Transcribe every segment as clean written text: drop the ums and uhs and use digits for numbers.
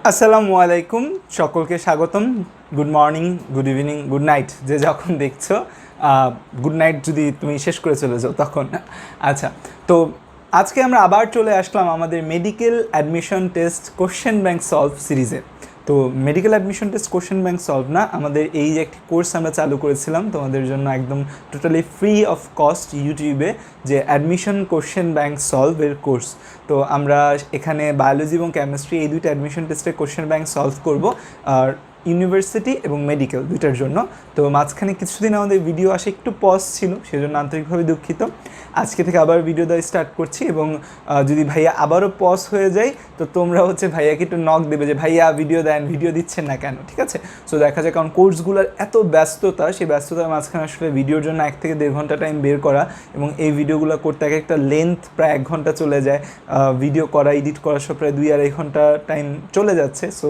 আসসালামু আলাইকুম, সকলকে স্বাগতম। Good morning, good evening, good night, যে যখন দেখছো। গুড নাইট যদি তুমি শেষ করে চলে যাও তখন। আচ্ছা, তো আজকে আমরা আবার চলে আসলাম আমাদের medical admission test question bank solve সিরিজে। তো medical admission test question bank solve না, আমাদের এই যে একটি কোর্স আমরা চালু করেছিলাম তোমাদের জন্য একদম টোটালি ফ্রি অফ কস্ট ইউটিউবে, যে অ্যাডমিশন কোশ্চেন ব্যাংক সলভের কোর্স। তো আমরা এখানে বায়োলজি এবং কেমিস্ট্রি এই দুইটা অ্যাডমিশন টেস্টের কোশ্চেন ব্যাংক সলভ করব, আর ইউনিভার্সিটি এবং মেডিকেল দুইটার জন্য। তো মাঝখানে কিছুদিন আমাদের ভিডিও আসে একটু পজ ছিল, সেজন্য আন্তরিকভাবে দুঃখিত। আজকে থেকে আবার ভিডিও দেওয়া স্টার্ট করছি, এবং যদি ভাইয়া আবারও পজ হয়ে যায় তো তোমরা ভাইয়াকে একটু নক দেবে যে ভাইয়া ভিডিও দেন, ভিডিও দিচ্ছেন না কেন, ঠিক আছে? সো দেখা যায়, কারণ কোর্সগুলোর এত ব্যস্ততা, সেই ব্যস্ততার মাঝখানে আসলে ভিডিওর জন্য 1 থেকে 1.5 ঘন্টা টাইম বের করা, এবং এই ভিডিওগুলো করতে একটা লেন্থ প্রায় 1 ঘন্টা চলে যায়। ভিডিও করা, এডিট করার সব প্রায় 2-2.5 ঘন্টা টাইম চলে যাচ্ছে। সো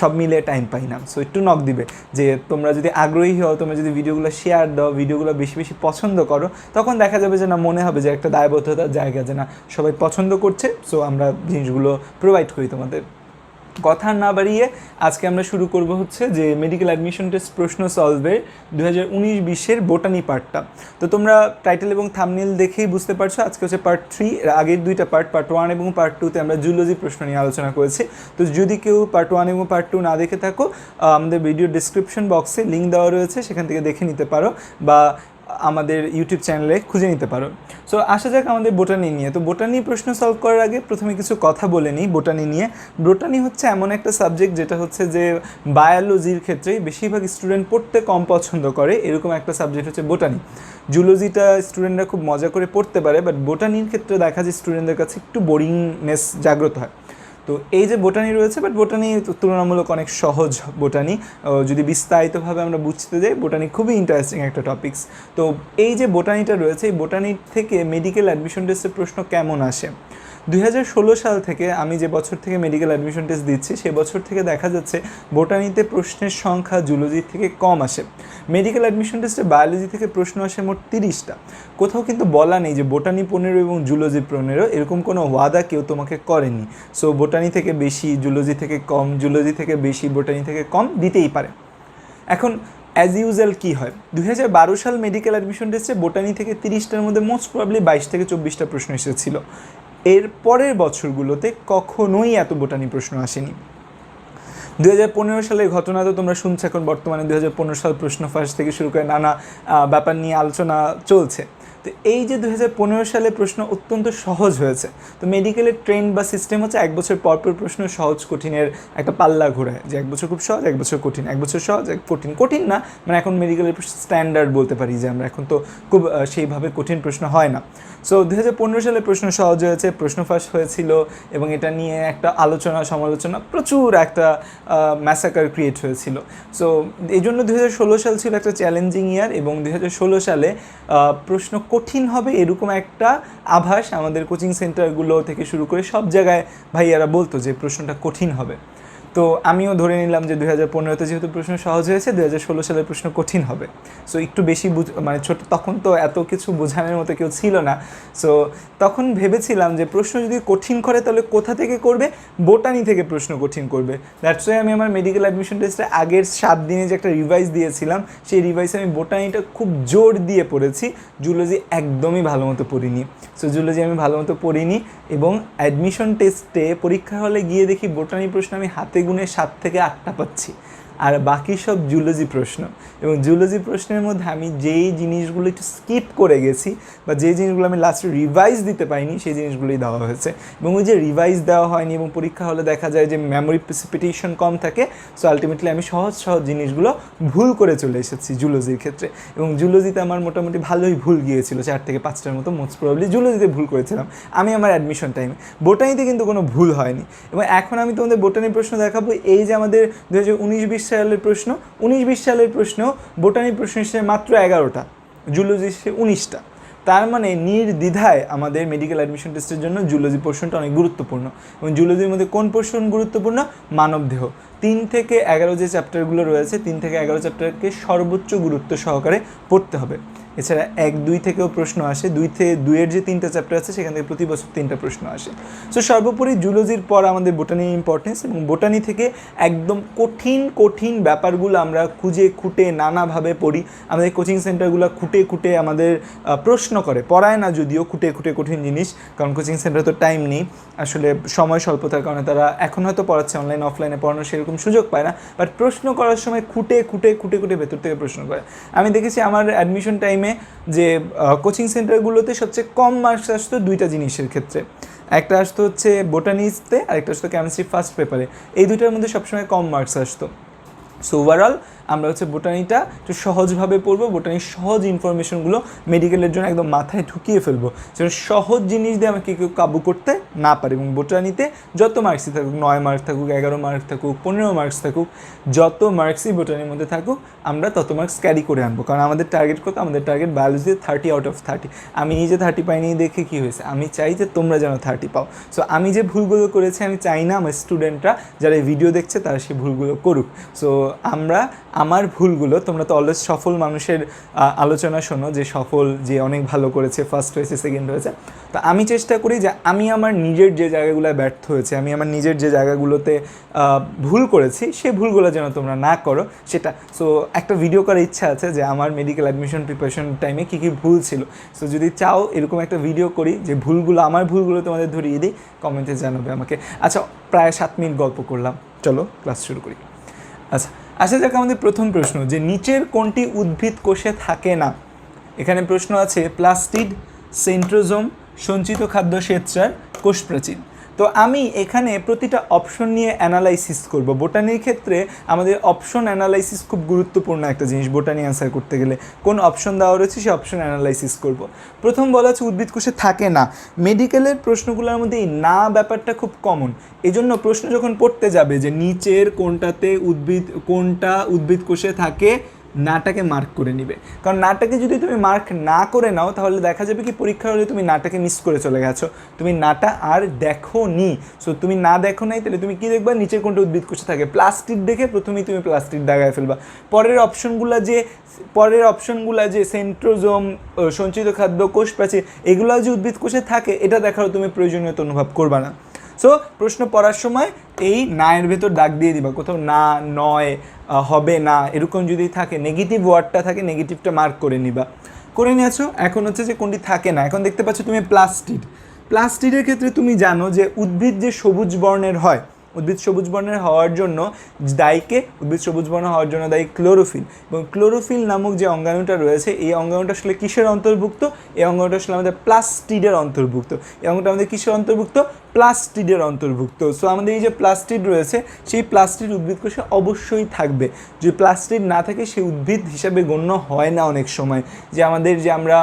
সব মিলে টাইম পাই না। সো একটু নক দিবে যে তোমরা যদি আগ্রহী হও, তোমরা যদি ভিডিওগুলো শেয়ার দাও, ভিডিওগুলো বেশি বেশি পছন্দ করো, তখন দেখা যাবে যে না, মনে হবে যে একটা দায়বদ্ধতার জায়গা, যে না সবাই পছন্দ করছে, সো আমরা জিনিসগুলো প্রোভাইড করি তোমাদের। কথা না বাড়িয়ে আজকে আমরা শুরু করব যে মেডিকেল অ্যাডমিশন টেস্ট প্রশ্ন সলভের 2019-20 বোটানি পার্টটা। তো তোমরা টাইটেল এবং থাম্বনেল দেখেই বুঝতে পারছো আজকে পার্ট 3। আগের দুইটা পার্ট 1 এবং পার্ট 2তে আমরা জুলজি প্রশ্ন নিয়ে আলোচনা করেছি। তো যদি কেউ পার্ট 1 এবং পার্ট 2 না দেখে থাকো, আমাদের ভিডিও ডিসক্রিপশন বক্সে লিঙ্ক দেওয়া রয়েছে, সেখান থেকে দেখে নিতে পারো, বা আমাদের ইউটিউব চ্যানেলে খুঁজে নিতে পারো। সো আসা যাক আমাদের বোটানি নিয়ে। তো বোটানি প্রশ্ন সলভ করার আগে প্রথমে কিছু কথা বলে নিই বোটানি নিয়ে। বোটানি এমন একটা সাবজেক্ট যেটা যে বায়োলজির ক্ষেত্রে বেশিরভাগ স্টুডেন্ট পড়তে কম পছন্দ করে, এরকম একটা সাবজেক্ট বোটানি। জুলজিটা স্টুডেন্টরা খুব মজা করে পড়তে পারে, বাট বোটানির ক্ষেত্রে দেখা যায় স্টুডেন্টদের কাছে একটু বোরিংনেস জাগ্রত হয়। তো এই যে বোটানি রয়েছে, বাট বোটানি তুলনামূলক অনেক সহজ। বোটানি যদি বিস্তারিতভাবে আমরা বুঝতে যাই, বোটানি খুবই ইন্টারেস্টিং একটা টপিকস। তো এই যে বোটানিটা রয়েছে, এই বোটানির থেকে মেডিকেল অ্যাডমিশন টেস্টের প্রশ্ন কেমন আসে? 2016 সাল থেকে, আমি যে বছর থেকে মেডিকেল অ্যাডমিশন টেস্ট দিচ্ছি, সে বছর থেকে দেখা যাচ্ছে বোটানিতে প্রশ্নের সংখ্যা জুলজির থেকে কম আসে। মেডিকেল অ্যাডমিশন টেস্টে বায়োলজি থেকে প্রশ্ন আসে মোট 30টা। কোথাও কিন্তু বলা নেই যে বোটানি 15 এবং জুলজি 15, এরকম কোনো ওয়াদা কেউ তোমাকে করেনি। সো বোটানি থেকে বেশি, জুলজি থেকে কম, জুলজি থেকে বেশি, বোটানি থেকে কম দিতেই পারে। এখন অ্যাজ ইউজুয়াল কী হয়, 2012 সাল মেডিকেল অ্যাডমিশন টেস্টে বোটানি থেকে 30টার মধ্যে মোস্ট প্রবাবলি 22 থেকে 24টা প্রশ্ন এসেছিল। এর পরের বছরগুলোতে কখনোই এত বোটানি প্রশ্ন আসেনি। 2015 সালের ঘটনা তো তোমরা শুনছো, এখন বর্তমানে 2015 সাল প্রশ্ন ফাঁস থেকে শুরু করে নানা ব্যাপার নিয়ে আলোচনা চলছে। তো এই যে 2015 সালে প্রশ্ন অত্যন্ত সহজ হয়েছে। তো মেডিকেলের ট্রেন্ড বা সিস্টেম 1 বছর পরপর প্রশ্ন সহজ কঠিনের একটা পাল্লা ঘোরায়, যে 1 বছর খুব সহজ, 1 বছর কঠিন, 1 বছর সহজ, কঠিন। কঠিন না মানে এখন মেডিকেলের স্ট্যান্ডার্ড বলতে পারি যে আমরা এখন তো খুব সেইভাবে কঠিন প্রশ্ন হয় না। সো 2015 সালে প্রশ্ন সহজ হয়েছে, প্রশ্ন ফাঁস হয়েছিল, এবং এটা নিয়ে একটা আলোচনা সমালোচনা, প্রচুর একটা ম্যাসাকার ক্রিয়েট হয়েছিল। সো এই জন্য 2016 সাল ছিল একটা চ্যালেঞ্জিং ইয়ার, এবং 2016 সালে প্রশ্ন কঠিন হবে এরকম একটা আভাস আমাদের কোচিং সেন্টারগুলো থেকে শুরু করে সব জায়গায় ভাইয়ারা বলতো যে প্রশ্নটা কঠিন হবে। তো আমিও ধরে নিলাম যে 2015তে যেহেতু প্রশ্ন সহজ হয়েছে, 2016 সালের প্রশ্ন কঠিন হবে। সো একটু বেশি মানে ছোট, তখন তো এত কিছু বোঝানোর মতো কেউ ছিল না। সো তখন ভেবেছিলাম যে প্রশ্ন যদি কঠিন করে তাহলে কোথা থেকে করবে, বোটানি থেকে প্রশ্ন কঠিন করবে। দ্যাটস ওয়াই আমি আমার মেডিকেল অ্যাডমিশন টেস্টে আগের 7 দিনে যে একটা রিভাইজ দিয়েছিলাম, সেই রিভাইসে আমি বোটানিটা খুব জোর দিয়ে পড়েছি, জুলজি একদমই ভালো মতো পড়িনি। সো জুলজি আমি ভালো মতো পড়িনি, এবং অ্যাডমিশন টেস্টে পরীক্ষা হলে গিয়ে দেখি বোটানি প্রশ্ন আমি হাতে গুনে 7 থেকে 8টা পাচ্ছি, আর বাকি সব জুলজি প্রশ্ন। এবং জুলজি প্রশ্নের মধ্যে আমি যেই জিনিসগুলো একটু স্কিপ করে গেছি, বা যেই জিনিসগুলো আমি লাস্টে রিভাইজ দিতে পারিনি, সেই জিনিসগুলোই দেওয়া হয়েছে। এবং ওই যে রিভাইজ দেওয়া হয়নি, এবং পরীক্ষা হলে দেখা যায় যে মেমোরি প্রেসিপিটেশন কম থাকে, সো আলটিমেটলি আমি সহজ জিনিসগুলো ভুল করে চলে এসেছি জুলজির ক্ষেত্রে। এবং জুলজিতে আমার মোটামুটি ভালোই ভুল গিয়েছিল, 4 থেকে 5টার মতো মোস্ট প্রবাবলি জুলজিতে ভুল করেছিলাম আমি আমার অ্যাডমিশন টাইমে। বোটানিতে কিন্তু কোনো ভুল হয়নি। এবং এখন আমি তোমাদের বোটানি প্রশ্ন দেখাবো। এই যে আমাদের 2019-20 সালের প্রশ্ন, 19-20 সালের প্রশ্ন বোটানি প্রশ্ন হিসেবে মাত্র 11টা, জুলজি হিসেবে 19টা। তার মানে নির্দ্বিধায় আমাদের মেডিকেল অ্যাডমিশন টেস্টের জন্য জুলজি পোর্শনটা অনেক গুরুত্বপূর্ণ। এবং জুলজির মধ্যে কোন পোর্শন গুরুত্বপূর্ণ? মানবদেহ। 3 থেকে 11 যে চ্যাপ্টারগুলো রয়েছে, 3 থেকে 11 চ্যাপ্টারকে সর্বোচ্চ গুরুত্ব সহকারে পড়তে হবে। এছাড়া 1-2 থেকেও প্রশ্ন আসে, 2-2 যে 3টা চ্যাপ্টার আছে সেখান থেকে প্রতি বছর 3টা প্রশ্ন আসে। সো সর্বোপরি জুলজির পর আমাদের বোটানির ইম্পর্টেন্স, এবং বোটানি থেকে একদম কঠিন কঠিন ব্যাপারগুলো আমরা খুঁজে খুঁটে নানাভাবে পড়ি। আমাদের কোচিং সেন্টারগুলো খুঁটে খুঁটে আমাদের প্রশ্ন করে, পড়ায় না যদিও, খুঁটে খুঁটে কঠিন জিনিস, কারণ কোচিং সেন্টারে তো টাইম নেই, আসলে সময় স্বল্পতার কারণে তারা এখন হয়তো পড়াচ্ছে, অনলাইন অফলাইনে পড়ানোর সেরকম সুযোগ পায় না, বাট প্রশ্ন করার সময় খুঁটে খুঁটে খুঁটে খুঁটে ভেতর থেকে প্রশ্ন করে। আমি দেখেছি আমার অ্যাডমিশন টাইমে যে কোচিং সেন্টারগুলোতে সবচেয়ে কম মার্কস আসতো 2টা জিনিসের ক্ষেত্রে, একটা আসতো হচ্ছে বোটানিতে আর একটা আসতো কেমিস্ট্রি ফার্স্ট পেপারে, এই দুইটার মধ্যে সবসময় কম মার্কস আসতো। সো ওভারঅল আমরা হচ্ছে বোটানিটা একটু সহজভাবে পড়বো, বোটানির সহজ ইনফরমেশনগুলো মেডিকেলের জন্য একদম মাথায় ঢুকিয়ে ফেলবো, যেন সহজ জিনিস দিয়ে আমাকে কেউ কাবু করতে না পারে। এবং বোটানিতে যত মার্কসই থাকুক, 9 মার্ক থাকুক, 11 মার্ক থাকুক, 15 মার্কস থাকুক, যত মার্কসই বোটানির মধ্যে থাকুক, আমরা তত মার্কস ক্যারি করে আনবো। কারণ আমাদের টার্গেট কত? আমাদের টার্গেট বায়োলজিতে 30 আউট অফ 30। আমি নিজে 30 পাইনি দেখে কী হয়েছে, আমি চাই যে তোমরা যেন 30 পাও। সো আমি যে ভুলগুলো করেছি, আমি চাই না আমার স্টুডেন্টরা যারা এই ভিডিও দেখছে তারা সেই ভুলগুলো করুক। সো আমার ভুলগুলো, তোমরা তো অলওয়েজ সফল মানুষের আলোচনা শোনো, যে সফল, যে অনেক ভালো করেছে, ফার্স্ট হয়েছে, সেকেন্ড হয়েছে, তো আমি চেষ্টা করি যে আমি আমার নিজের যে জায়গাগুলো ব্যর্থ হয়েছে, আমি আমার নিজের যে জায়গাগুলোতে ভুল করেছি, সেই ভুলগুলো যেন তোমরা না করো সেটা। সো একটা ভিডিও করার ইচ্ছা আছে যে আমার মেডিকেল অ্যাডমিশন প্রিপারেশন টাইমে কী কী ভুল ছিল। সো যদি চাও এরকম একটা ভিডিও করি যে ভুলগুলো, আমার ভুলগুলো তোমাদের ধরিয়ে দিই, কমেন্টে জানাবে আমাকে। আচ্ছা, প্রায় 7 মিনিট গল্প করলাম, চলো ক্লাস শুরু করি। আচ্ছা, আসা যাক আমাদের প্রথম প্রশ্ন, যে নিচের কোনটি উদ্ভিদ কোষে থাকে না। এখানে প্রশ্ন আছে প্লাস্টিড, সেন্ট্রোজোম, সঞ্চিত খাদ্য শ্বেতসার, কোষ প্রাচীর। তো আমি এখানে প্রতিটা অপশন নিয়ে অ্যানালাইসিস করব। বোটানির ক্ষেত্রে আমাদের অপশন অ্যানালাইসিস খুব গুরুত্বপূর্ণ একটা জিনিস, বোটানি অ্যান্সার করতে গেলে কোন অপশন দেওয়া রয়েছে সেই অপশন অ্যানালাইসিস করব। প্রথম বলা আছে উদ্ভিদ কোষে থাকে না। মেডিকেলের প্রশ্নগুলোর মধ্যে এই না ব্যাপারটা খুব কমন, এই জন্য প্রশ্ন যখন পড়তে যাবে যে নিচের কোনটা উদ্ভিদ কোষে থাকে, নাটাকে মার্ক করে নিবে। কারণ নাটাকে যদি তুমি মার্ক না করে নাও, তাহলে দেখা যাবে কি পরীক্ষা হলে তুমি নাটাকে মিস করে চলে গেছো, তুমি নাটা আর দেখো নি। সো তুমি না দেখো নাই, তাহলে তুমি কী দেখবা? নিচের কোনটা উদ্ভিদ কোষে থাকে, প্লাস্টিক দেখে প্রথমেই তুমি প্লাস্টিক দাগায় ফেলবা। পরের অপশনগুলো যে সেন্ট্রোজোম, সঞ্চিত খাদ্য, কোষ প্রাচীর, এগুলো যে উদ্ভিদ কোষে থাকে, এটা দেখারও তুমি প্রয়োজনীয়তা অনুভব করবা না। সো প্রশ্ন পড়ার সময় এই নায়ের ভেতর দাগ দিয়ে দিবা, কোথাও না, নয়, হবে না, এরকম যদি থাকে, নেগেটিভ ওয়ার্ডটা থাকে, নেগেটিভটা মার্ক করে নিবা। করে নিয়েছো। এখন হচ্ছে যে কোনটি থাকে না। এখন দেখতে পাচ্ছ তুমি প্লাস্টিডের ক্ষেত্রে তুমি জানো যে উদ্ভিদ যে সবুজ বর্ণের হয়, উদ্ভিদ সবুজ বর্ণের হওয়ার জন্য দায়ী ক্লোরোফিল, এবং ক্লোরোফিল নামক যে অঙ্গাণুটা রয়েছে, এই অঙ্গাণুটা আসলে কিসের অন্তর্ভুক্ত? এই অঙ্গাণুটা আসলে আমাদের প্লাস্টিডের অন্তর্ভুক্ত। এই অঙ্গটা আমাদের কিসের অন্তর্ভুক্ত? প্লাস্টিডের অন্তর্ভুক্ত। সো আমাদের এই যে প্লাস্টিড রয়েছে, সেই প্লাস্টিড উদ্ভিদ কোষে অবশ্যই থাকবে। যদি প্লাস্টিড না থাকে, সেই উদ্ভিদ হিসাবে গণ্য হয় না অনেক সময়। যে আমরা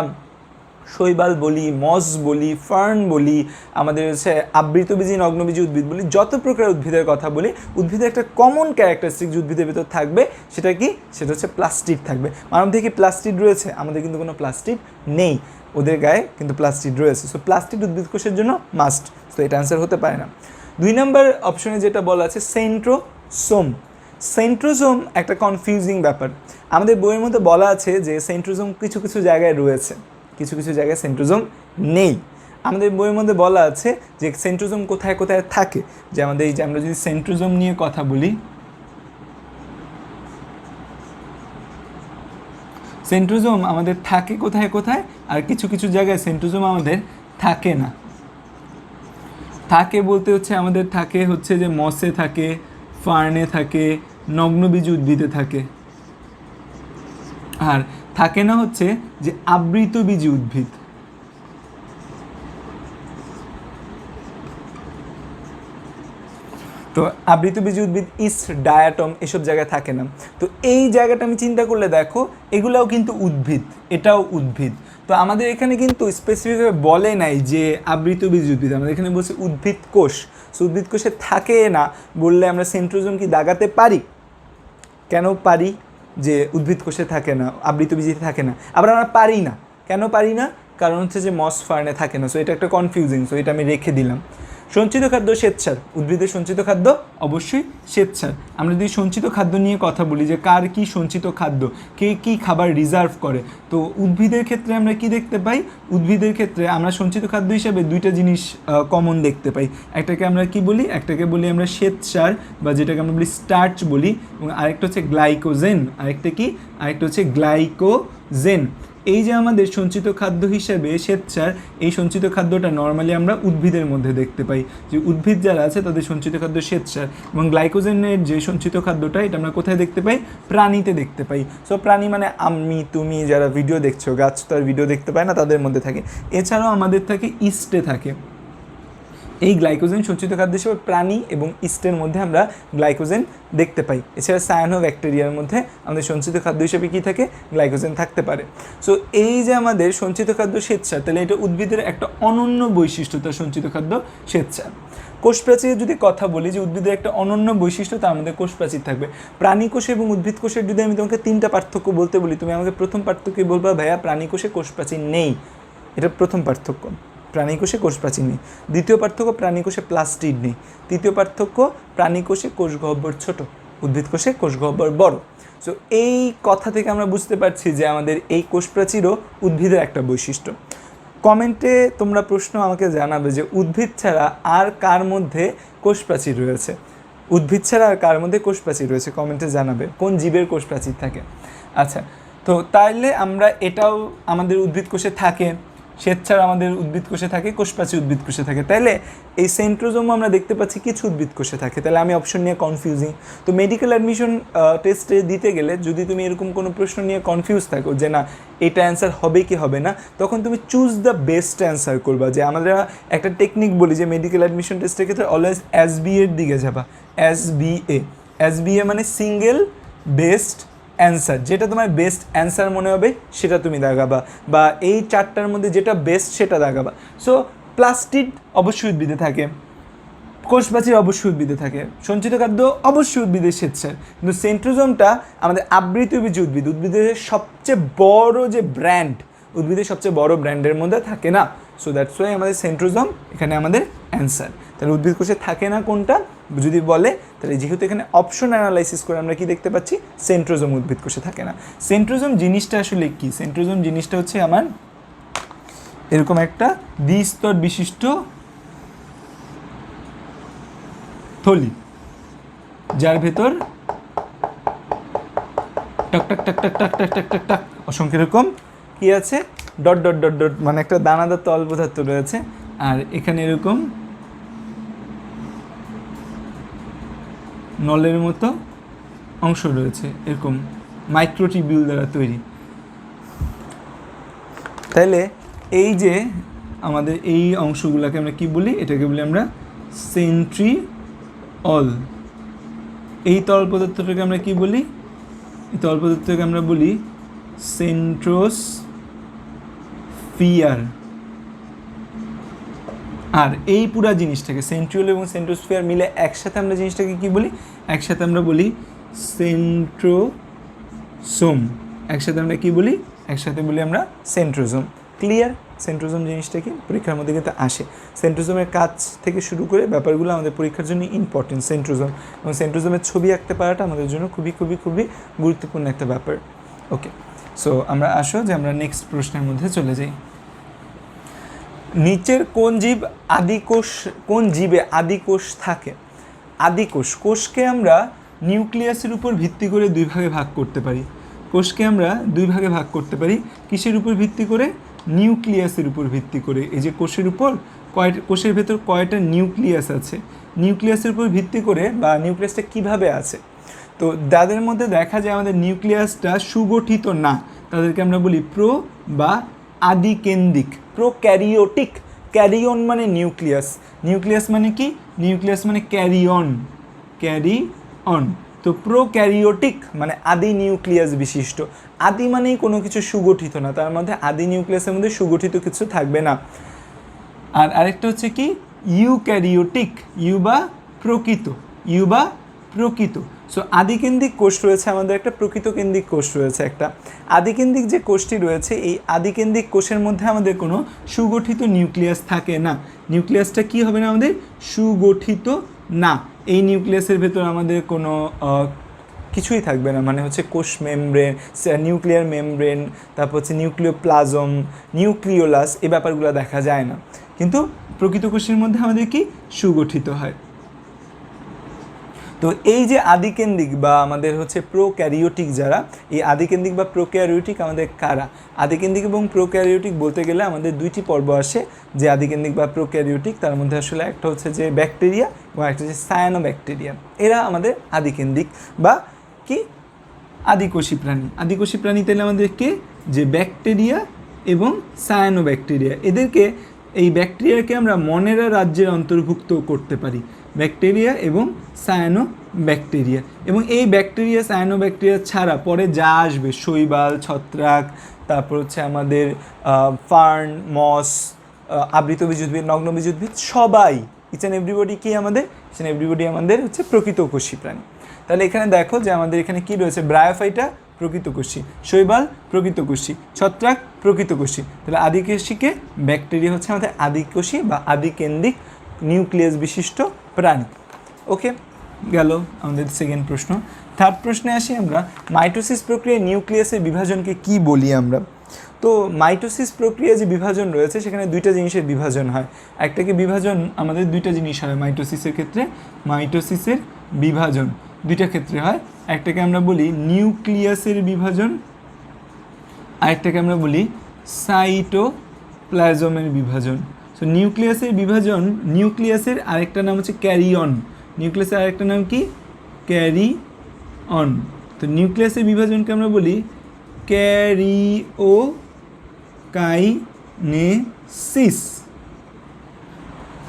শৈবাল বলি, মস বলি, ফার্ন বলি, আমাদের হচ্ছে আবৃতবীজী, নগ্নবীজী উদ্ভিদ বলি, যত প্রকার উদ্ভিদের কথা বলি, উদ্ভিদের একটা কমন ক্যারেক্টারিস্টিক যে উদ্ভিদের ভিতর থাকবে, সেটা হচ্ছে প্লাস্টিড থাকবে। মানব থেকে প্লাস্টিড রয়েছে, আমাদের কিন্তু কোনো প্লাস্টিড নেই, ওদের গায়ে কিন্তু প্লাস্টিড রয়েছে। সো প্লাস্টিড উদ্ভিদ কোষের জন্য মাস্ট। সো এটা অ্যান্সার হতে পারে না। 2 নম্বর অপশনে যেটা বলা আছে সেন্ট্রোজোম একটা কনফিউজিং ব্যাপার। আমাদের বইয়ের মধ্যে বলা আছে যে সেন্ট্রোজোম কিছু কিছু জায়গায় রয়েছে, কিছু কিছু জায়গায় সেন্ট্রোজোম নেই। আমাদের বইয়ের মধ্যে বলা আছে যে সেন্ট্রোজোম কোথায় কোথায় থাকে। যে আমরা যদি সেন্ট্রোজোম নিয়ে কথা বলি, সেন্ট্রোজোম আমাদের থাকে কোথায় কোথায়, আর কিছু কিছু জায়গায় সেন্ট্রোজোম আমাদের থাকে না। থাকে বলতে হচ্ছে আমাদের থাকে হচ্ছে যে মসে থাকে, ফার্নে থাকে, নগ্নবীজী উদ্ভিদে থাকে। আর থাকে না হচ্ছে যে আবৃতবীজী উদ্ভিদ। তো আবৃতবীজী উদ্ভিদ, ইস্ট, ডায়াটম, এসব জায়গায় থাকে না। তো এই জায়গাটা আমি চিন্তা করলে দেখো, এগুলাও কিন্তু উদ্ভিদ, এটাও উদ্ভিদ। তো আমাদের এখানে কিন্তু স্পেসিফিকভাবে বলে নাই যে আবৃতবীজী উদ্ভিদ, আমাদের এখানে বলছে উদ্ভিদ কোষ। সো উদ্ভিদ কোষে থাকে না বললে আমরা সেন্ট্রোজোম কি দাগাতে পারি? কেন পারি? যে উদ্ভিদ কোষে থাকে না, আবৃতবীজীতে থাকে না। আবার আমরা পারি না, কেন পারি না? কারণ হচ্ছে যে মস ফার্নে থাকে না। সো এটা একটা কনফিউজিং, সো এটা আমি রেখে দিলাম। সঞ্চিত খাদ্য শ্বেতসার, উদ্ভিদের সঞ্চিত খাদ্য অবশ্যই শ্বেতসার। আমরা যদি সঞ্চিত খাদ্য নিয়ে কথা বলি যে কার কী সঞ্চিত খাদ্য, কে কী খাবার রিজার্ভ করে, তো উদ্ভিদের ক্ষেত্রে আমরা কি দেখতে পাই? উদ্ভিদের ক্ষেত্রে আমরা সঞ্চিত খাদ্য হিসাবে দুইটা জিনিস কমন দেখতে পাই। একটাকে আমরা কি বলি? একটাকে বলি আমরা শ্বেতসার বা যেটাকে আমরা বলি স্টার্চ বলি, এবং আরেকটা হচ্ছে গ্লাইকোজেন। আরেকটা কি? আরেকটা হচ্ছে গ্লাইকোজেন। এই যে আমাদের সঞ্চিত খাদ্য হিসেবে শ্বেতসার, এই সঞ্চিত খাদ্যটা নর্মালি আমরা উদ্ভিদের মধ্যে দেখতে পাই, যে উদ্ভিদ যারা আছে তাদের সঞ্চিত খাদ্য শ্বেতসার। এবং গ্লাইকোজেনের যে সঞ্চিত খাদ্যটা, এটা আমরা কোথায় দেখতে পাই? প্রাণীতে দেখতে পাই। সো প্রাণী মানে আমি, তুমি যারা ভিডিও দেখছো, গাছ তো আর ভিডিও দেখতে পায় না, তাদের মধ্যে থাকে। এছাড়াও আমাদের থাকে ইস্টে থাকে। এই গ্লাইকোজেন সঞ্চিত খাদ্য হিসেবে প্রাণী এবং ইস্টের মধ্যে আমরা গ্লাইকোজেন দেখতে পাই। এছাড়া সায়ানোব্যাকটেরিয়ার মধ্যে আমাদের সঞ্চিত খাদ্য হিসেবে কী থাকে? গ্লাইকোজেন থাকতে পারে। সো এই যে আমাদের সঞ্চিত খাদ্য শ্বেতসার, তাহলে এটা উদ্ভিদের একটা অনন্য বৈশিষ্ট্য, তার সঞ্চিত খাদ্য শ্বেতসার। কোষপ্রাচীরের যদি কথা বলি, যে উদ্ভিদের একটা অনন্য বৈশিষ্ট্য, তার মধ্যে কোষপ্রাচীর থাকবে। প্রাণী কোষ এবং উদ্ভিদ কোষের যদি আমি তোমাকে তিনটা পার্থক্য বলতে বলি, তুমি আমাকে প্রথম পার্থক্য বলবা ভাইয়া প্রাণী কোষে কোষপ্রাচীর নেই। এটা প্রথম পার্থক্য, প্রাণী কোষে কোষপ্রাচীর নেই। দ্বিতীয় পার্থক্য, প্রাণী কোষে প্লাস্টিড নেই। তৃতীয় পার্থক্য, প্রাণী কোষে কোষগহ্বর ছোট, উদ্ভিদ কোষে কোষগহ্বর বড়। সো এই কথা থেকে আমরা বুঝতে পারছি যে আমাদের এই কোষপ্রাচীরও উদ্ভিদের একটা বৈশিষ্ট্য। কমেন্টে তোমরা প্রশ্ন আমাকে জানাবে যে উদ্ভিদ ছাড়া আর কার মধ্যে কোষপ্রাচীর রয়েছে, উদ্ভিদ ছাড়া আর কার মধ্যে কোষপ্রাচীর রয়েছে, কমেন্টে জানাবে কোন জীবের কোষপ্রাচীর থাকে। আচ্ছা, তো তাইলে আমরা এটাও আমাদের উদ্ভিদ কোষে থাকে, শ্বেতসার আমাদের উদ্ভিদ কোষে থাকে, কোষপ্রাচীর উদ্ভিদ কোষে থাকে। তাইলে এই সেন্ট্রোজোম আমরা দেখতে পাচ্ছি কিছু উদ্ভিদ কোষে থাকে। তাহলে আমি অপশন নিয়ে কনফিউজিং। তো মেডিকেল অ্যাডমিশন টেস্টে দিতে গেলে যদি তুমি এরকম কোনো প্রশ্ন নিয়ে কনফিউজ থাকো যে না এটা অ্যান্সার হবে কি হবে না, তখন তুমি চুজ দ্য বেস্ট অ্যান্সার করবা। যে আমরা একটা টেকনিক বলি যে মেডিকেল অ্যাডমিশন টেস্টের ক্ষেত্রে অলওয়েজ SBA এর দিকে যাবা। SBA মানে সিঙ্গেল বেস্ট অ্যান্সার, যেটা তোমার বেস্ট অ্যান্সার মনে হবে সেটা তুমি দাগাবা, বা এই চারটার মধ্যে যেটা বেস্ট সেটা দাগাবা। সো প্লাস্টিড অবশ্যই উদ্ভিদে থাকে, কোষপ্রাচীর অবশ্যই উদ্ভিদে থাকে, সঞ্চিত খাদ্য অবশ্যই উদ্ভিদের শ্বেতসার। কিন্তু সেন্ট্রোজোমটা আমাদের আবৃতবীজী উদ্ভিদ, উদ্ভিদের সবচেয়ে বড় যে ব্র্যান্ড, উদ্ভিদের সবচেয়ে বড় ব্র্যান্ডের মধ্যে থাকে না। সো দ্যাটস ওয়াই আমাদের সেন্ট্রোজোম এখানে আমাদের অ্যান্সার। তাহলে উদ্ভিদ কোষে থাকে না কোনটা যদি বলে, তাহলে যেহেতু এখানে অপশন অ্যানালাইসিস করে আমরা কি দেখতে পাচ্ছি? সেন্ট্রোজোম উদ্ভিদ কোষে থাকে না। সেন্ট্রোজোম জিনিসটা আসলে কি? সেন্ট্রোজোম জিনিসটা হচ্ছে আমার এরকম একটা দ্বিস্তর বিশিষ্ট থলি, যার ভেতর টাক টাক টাক টাক টাক টাক টাক টাক টাক অসংখ্য এরকম কি আছে? ডট ডট ডট ডট, মানে একটা দানাদার তরল পদার্থ রয়েছে। আর এখানে এরকম নলের মতো অংশ রয়েছে, এরকম মাইক্রোটিবিউল দ্বারা তৈরি। তাহলে এই যে আমাদের এই অংশগুলোকে আমরা কি বলি? এটাকে বলি আমরা সেন্ট্রিওল। এই তরল পদার্থটাকে আমরা কি বলি? এই তরল পদার্থটাকে আমরা বলি সেন্ট্রোস্ফিয়ার। আর এই পুরা জিনিসটাকে সেন্ট্রিওল এবং সেন্ট্রোস্ফিয়ার মিলে একসাথে আমরা জিনিসটাকে কি বলি? একসাথে আমরা বলি সেন্ট্রোসোম। একসাথে আমরা কি বলি? একসাথে বলি আমরা সেন্ট্রোজোম। ক্লিয়ার? সেন্ট্রোজোম জিনিসটা কি পরীক্ষার মধ্যে কিন্তু আসে। সেন্ট্রোজোমের কাজ থেকে শুরু করে ব্যাপারগুলো আমাদের পরীক্ষার জন্য ইম্পর্টেন্ট। সেন্ট্রোজোম এবং সেন্ট্রোজোমের ছবি আঁকতে পারাটা আমাদের জন্য খুবই খুবই খুবই গুরুত্বপূর্ণ একটা ব্যাপার। ওকে, সো আমরা আসো যে আমরা নেক্সট প্রশ্নের মধ্যে চলে যাই। নিচের কোন জীবে আদিকোষ থাকে? আদিকোষ, কোষকে আমরা নিউক্লিয়াসের উপর ভিত্তি করে দুই ভাগে ভাগ করতে পারি। কোষকে আমরা দুই ভাগে ভাগ করতে পারি। কিসের উপর ভিত্তি করে? নিউক্লিয়াসের উপর ভিত্তি করে। এই যে কোষের উপর কোষের ভেতর কয়টা নিউক্লিয়াস আছে, নিউক্লিয়াসের উপর ভিত্তি করে, বা নিউক্লিয়াসটা কিভাবে আছে। তো যাদের মধ্যে দেখা যায় আমাদের নিউক্লিয়াসটা সুগঠিত না, তাদেরকে আমরা বলি প্রো বা আদিকেন্দ্রিক, প্রোক্যারিওটিক। ক্যারিয়ন মানে নিউক্লিয়াস, নিউক্লিয়াস মানে কি? নিউক্লিয়াস মানে ক্যারিয়ন, ক্যারিয়ন। তো প্রোক্যারিওটিক মানে আদি নিউক্লিয়াস বিশিষ্ট। আদি মানেই কোনো কিছু সুগঠিত না, তার মধ্যে আদি নিউক্লিয়াসের মধ্যে সুগঠিত কিছু থাকবে না। আর আরেকটা হচ্ছে কি? ইউক্যারিওটিক, ইউ বা প্রকৃত, ইউ বা প্রকৃত। সো আদিকেন্দ্রিক কোষ রয়েছে আমাদের একটা, প্রকৃত কেন্দ্রিক কোষ রয়েছে একটা। আদিকেন্দ্রিক যে কোষটি রয়েছে এই আদিকেন্দ্রিক কোষের মধ্যে আমাদের কোনো সুগঠিত নিউক্লিয়াস থাকে না। নিউক্লিয়াসটা কি হবে না আমাদের? সুগঠিত না। এই নিউক্লিয়াসের ভেতর আমাদের কোনো কিছুই থাকবে না, মানে হচ্ছে কোষ মেমব্রেন, নিউক্লিয়ার মেমব্রেন, তারপর হচ্ছে নিউক্লিওপ্লাজম, নিউক্লিওলাস, এই ব্যাপারগুলো দেখা যায় না। কিন্তু প্রকৃত কোষের মধ্যে আমাদের কি সুগঠিত হয়। তো এই যে আদিকেন্দ্রিক বা আমাদের হচ্ছে প্রোক্যারিওটিক যারা, এই আদিকেন্দ্রিক বা প্রোক্যারিওটিক আমাদের কারা? আদিকেন্দ্রিক এবং প্রোক্যারিওটিক বলতে গেলে আমাদের দুইটি পর্ব আসে যে আদিকেন্দ্রিক বা প্রোক্যারিওটিক, তার মধ্যে আসলে একটা হচ্ছে যে ব্যাকটেরিয়া এবং একটা হচ্ছে সায়ানোব্যাকটেরিয়া। এরা আমাদের আদিকেন্দ্রিক বা কি আদিকোষী প্রাণী। আদিকোষী প্রাণী তাহলে আমাদের কে? যে ব্যাকটেরিয়া এবং সায়ানোব্যাকটেরিয়া। এদেরকে, এই ব্যাকটেরিয়াকে আমরা মনেরা রাজ্যের অন্তর্ভুক্ত করতে পারি, ব্যাকটেরিয়া এবং সায়ানোব্যাকটেরিয়া। এবং এই ব্যাকটেরিয়া সায়ানোব্যাকটেরিয়া ছাড়া পরে যা আসবে, শৈবাল, ছত্রাক, তারপর হচ্ছে আমাদের ফার্ন, মস, আবৃতবীজ উদ্ভিদ, নগ্নবীজ উদ্ভিদ, সবাই ইচ অ্যান্ড এভরিবডি কি আমাদের? ইচ অ্যান্ড এভরিবডি আমাদের হচ্ছে প্রকৃতকোষী প্রাণী। তাহলে এখানে দেখো যে আমাদের এখানে কি রয়েছে? ব্রায়োফাইটা প্রকৃতকোষী, শৈবাল প্রকৃতকোষী, ছত্রাক প্রকৃতকোষী। তাহলে আদিকোষীকে ব্যাকটেরিয়া হচ্ছে আমাদের আদিকোষী বা আদিকেন্দ্রিক নিউক্লিয়াস বিশিষ্ট প্রাণী। ওকে, গেল আমাদের সেকেন্ড প্রশ্ন। থার্ড প্রশ্নে আসি আমরা, মাইটোসিস প্রক্রিয়ায় নিউক্লিয়াসের বিভাজনকে কি বলি আমরা? তো মাইটোসিস প্রক্রিয়া যে বিভাজন রয়েছে সেখানে দুইটা জিনিসের বিভাজন হয়। একটাকে বিভাজন আমাদের দুইটা জিনিস হয় মাইটোসিসের ক্ষেত্রে। মাইটোসিসের বিভাজন দুইটা ক্ষেত্রে হয়, একটাকে আমরা বলি নিউক্লিয়াসের বিভাজন, আরেকটাকে আমরা বলি সাইটোপ্লাজমের বিভাজন। সো নিউক্লিয়াসের বিভাজন, নিউক্লিয়াসের আরেকটা নাম হচ্ছে ক্যারিয়ন। নিউক্লিয়াসের আরেকটা নাম কি? ক্যারিয়ন। তো নিউক্লিয়াসের বিভাজনকে আমরা বলি ক্যারিওকাইনেসিস।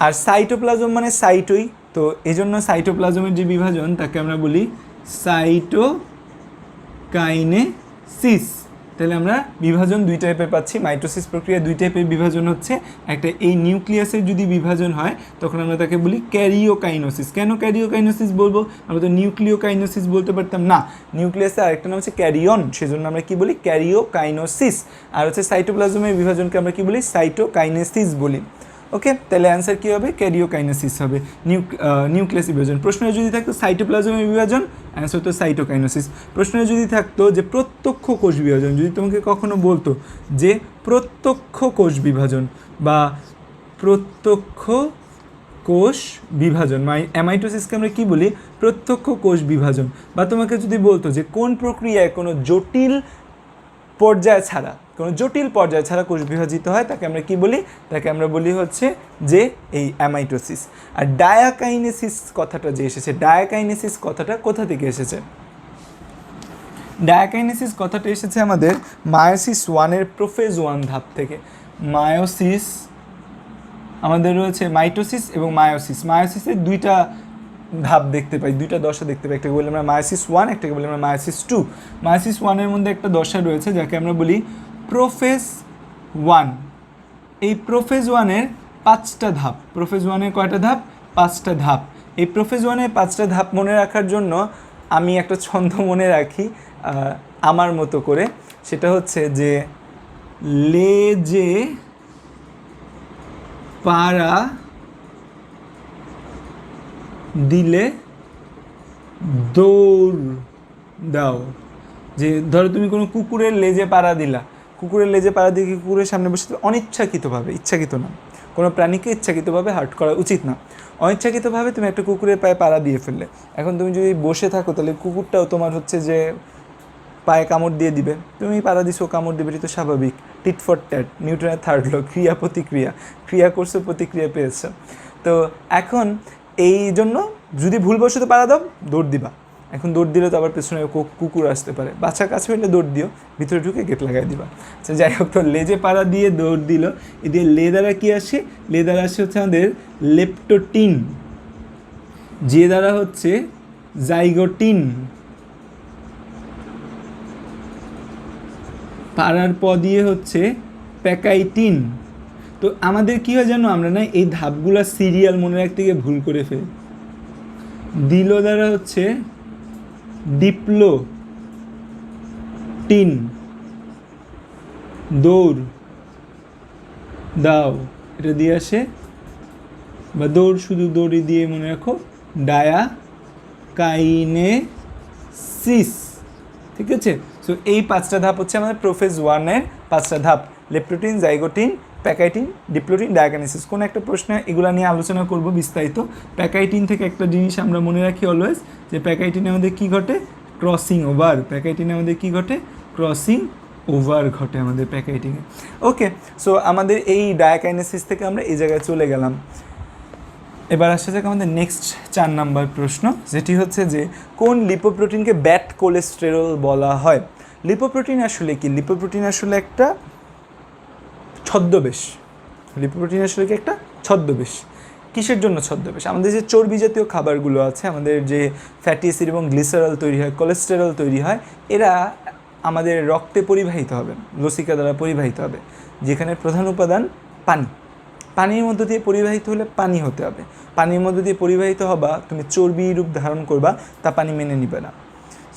আর সাইটোপ্লাজম মানে সাইটোই, তো এই জন্য সাইটোপ্লাজমের যে বিভাজন তাকে আমরা বলি সাইটোকাইনেসিস। তাহলে আমরা বিভাজন দুই টাইপের পাচ্ছি। মাইটোসিস প্রক্রিয়া দুই টাইপের বিভাজন হচ্ছে, একটা এই নিউক্লিয়াসের যদি বিভাজন হয় তখন আমরা তাকে বলি ক্যারিওকাইনোসিস। কেন ক্যারিওকাইনোসিস বলবো? আমরা তো নিউক্লিওকাইনোসিস বলতে পারতাম না। নিউক্লিয়াসের আরেকটা নাম হচ্ছে ক্যারিয়ন, সেজন্য আমরা কি বলি? ক্যারিওকাইনোসিস। আর হচ্ছে সাইটোপ্লাজমের বিভাজনকে আমরা কি বলি? সাইটোকাইনেসিস বলি। ওকে, তাহলে অ্যান্সার কী হবে? ক্যারিওকাইনেসিস হবে নিউক্লিয়াস বিভাজন। প্রশ্নে যদি থাকতো সাইটোপ্লাজমের বিভাজন, অ্যান্সার হতো সাইটোকাইনেসিস। প্রশ্নে যদি থাকতো যে প্রত্যক্ষ কোষ বিভাজন, যদি তোমাকে কখনো বলতো যে প্রত্যক্ষ কোষ বিভাজন বা প্রত্যক্ষ কোষ বিভাজন, অ্যামাইটোসিসকে আমরা কী বলি? প্রত্যক্ষ কোষ বিভাজন। বা তোমাকে যদি বলতো যে কোন প্রক্রিয়ায় কোনো জটিল পর্যায় ছাড়া, কোনো জটিল পর্যায় ছাড়া কোষ বিভাজিত হয়, তাকে আমরা কি বলি? তাকে আমরা বলি হচ্ছে যে এই অ্যামাইটোসিস। আর ডায়াকাইনেসিস কথাটা যে এসেছে, ডায়াকাইনেসিস কথাটা কোথা থেকে এসেছে? ডায়াকাইনেসিস কথাটা এসেছে আমাদের মায়োসিস 1-এর প্রোফেজ 1 ধাপ থেকে। মায়োসিস আমাদের রয়েছে মাইটোসিস এবং মায়োসিস। মায়োসিসের দুইটা ধাপ দেখতে পাই, দুইটা দশা দেখতে পাই, একটাকে বলি আমরা মায়োসিস 1, একটাকে বলি আমরা মায়োসিস 2। মায়োসিস 1-এর মধ্যে একটা দশা রয়েছে যাকে আমরা বলি প্রোফেজ 1। এই প্রোফেজ 1-এর 5টা ধাপ। প্রোফেজ 1-এর কয়টা ধাপ? 5টা ধাপ। এই প্রোফেজ 1-এর 5টা ধাপ মনে রাখার জন্য আমি একটা ছন্দ মনে রাখি আমার মতো করে, সেটা হচ্ছে যে লেজে পাড়া দিলে দৌড় দাও। যে ধরো তুমি কোনো কুকুরের লেজে পাড়া দিলা, কুকুরের লেজে পাড়া দিয়ে কুকুরের সামনে বসে অনিচ্ছাকৃতভাবে, ইচ্ছাকৃত না, কোনো প্রাণীকে ইচ্ছাকৃতভাবে হার্ট করা উচিত না, অনিচ্ছাকৃতভাবে তুমি একটা কুকুরের পায়ে পাড়া দিয়ে ফেললে। এখন তুমি যদি বসে থাকো তাহলে কুকুরটাও তোমার হচ্ছে যে পায়ে কামড় দিয়ে দিবে, তুমি পাড়া দিছো কামড় দিবে, এটা তো স্বাভাবিক। টিট ফর ট্যাট, নিউটনের 3rd ল, ক্রিয়া প্রতিক্রিয়া, ক্রিয়া করছো প্রতিক্রিয়া পেয়েছো। তো এখন এই জন্য যদি ভুলবশত পাড়া দাও, দৌড় দিবা। এখন দৌড় দিলে তো আবার পেছনে কুকুর আসতে পারে, বাচ্চা কাছে হইলে দৌড় দিও, ভিতরে ঢুকে গেট লাগাই দিবা। আচ্ছা যাই হোক, তো লেজে পাড়া দিয়ে দৌড় দিল, এ দিয়ে লে দ্বারা কী আসে? লে দ্বারা আসে হচ্ছে আমাদের লেপটোটিন, যে দ্বারা হচ্ছে জাইগোটিন, পাড়ার প দিয়ে হচ্ছে প্যাকাইটিন। তো আমাদের কী হয় জানো, আমরা না এই ধাপগুলো সিরিয়াল মনে রাখতে গিয়ে ভুল করে ফেলি। দিল দ্বারা হচ্ছে ডিপ্লোটিন, দৌড় দাও, এটা দিয়ে আসে, বা দৌড় শুধু দড়ি দিয়ে মনে রাখো, ডায়াকাইনেসিস। ঠিক আছে, সো এই 5টা ধাপ হচ্ছে আমাদের প্রোফেজ 1-এর 5টা ধাপ: leptotene, zygotene, pachytene, diplotene, diakinesis. কোনো একটা প্রশ্নে এগুলো নিয়ে আলোচনা করব বিস্তারিত। প্যাকাইটিন থেকে একটা জিনিস আমরা মনে রাখি অলওয়েজ, যে প্যাকাইটিনে আমাদের কী ঘটে? Crossing over. প্যাকাইটিনে আমাদের কী ঘটে? ক্রসিং ওভার ঘটে আমাদের প্যাকাইটিনে। ওকে, সো আমাদের এই ডায়াকাইনেসিস থেকে আমরা এই জায়গায় চলে গেলাম। এবার আসা যাক আমাদের নেক্সট 4 নাম্বার প্রশ্ন, যেটি হচ্ছে যে কোন লিপোপ্রোটিনকে ব্যাড কোলেস্টেরল বলা হয়? লিপোপ্রোটিন আসলে কি? লিপোপ্রোটিন আসলে একটা ছদ্মবেশ। লিপোপ্রোটিন আসলে কি? একটা ছদ্মবেশ। কিসের জন্য ছদ্মবেশ? আমাদের যে চর্বি জাতীয় খাবারগুলো আছে, আমাদের যে ফ্যাটি অ্যাসিড এবং গ্লিসারল তৈরি হয়, কোলেস্টেরল তৈরি হয়, এরা আমাদের রক্তে পরিবাহিত হবে, লসিকা দ্বারা পরিবাহিত হবে, যেখানে প্রধান উপাদান পানি। পানির মধ্য দিয়ে পরিবাহিত হলে পানি হতে হবে। পানির মধ্য দিয়ে পরিবাহিত হবা, তুমি চর্বি রূপ ধারণ করবা, তা পানি মেনে নিবে না।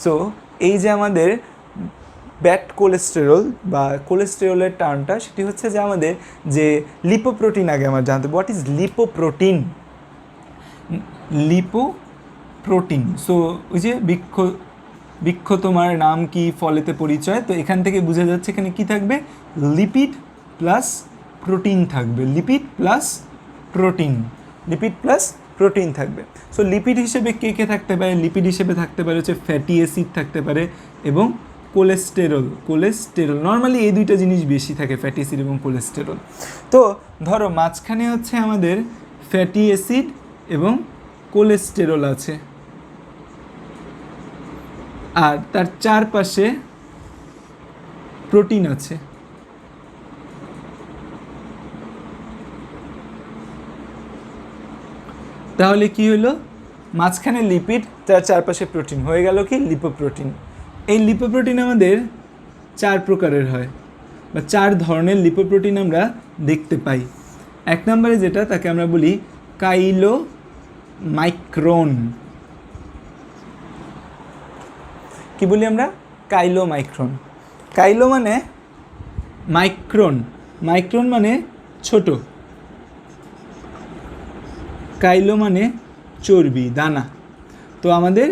সো এই যে আমাদের ব্যাড কোলেস্টেরল বা কোলেস্টেরলের টার্মটা, সেটি হচ্ছে যে আমাদের যে লিপোপ্রোটিন, আগে আমার জানতে হবে what is lipoprotein. Lipoprotein, so ওই যে বৃক্ষ তোমার নাম কি ফলেতে পরিচয়, তো এখান থেকে বোঝা যাচ্ছে এখানে কি থাকবে? লিপিড প্লাস প্রোটিন থাকবে। Lipid plus protein, lipid plus protein থাকবে। সো লিপিড হিসেবে কে কে থাকতে পারে? লিপিড হিসেবে থাকতে পারে হচ্ছে ফ্যাটি অ্যাসিড থাকতে পারে এবং কোলেস্টেরল। নর্মালি এই দুইটা জিনিস বেশি থাকে, ফ্যাটি অ্যাসিড এবং কোলেস্টেরল। তো ধরো মাঝখানে হচ্ছে আমাদের ফ্যাটি অ্যাসিড এবং কোলেস্টেরল আছে, আর তার চারপাশে প্রোটিন আছে। তাহলে কি হলো? মাঝখানে লিপিড, তার চারপাশে প্রোটিন, হয়ে গেল কি? লিপোপ্রোটিন। এই লিপোপ্রোটিন আমাদের 4 প্রকারের হয়, বা 4 ধরনের লিপোপ্রোটিন আমরা দেখতে পাই। 1 নম্বরে যেটা, তাকে আমরা বলি কাইলোমাইক্রন। কি বলি আমরা? কাইলোমাইক্রন। কাইলো মানে মাইক্রন, মাইক্রন মানে ছোট, কাইলো মানে চর্বি দানা। তো আমাদের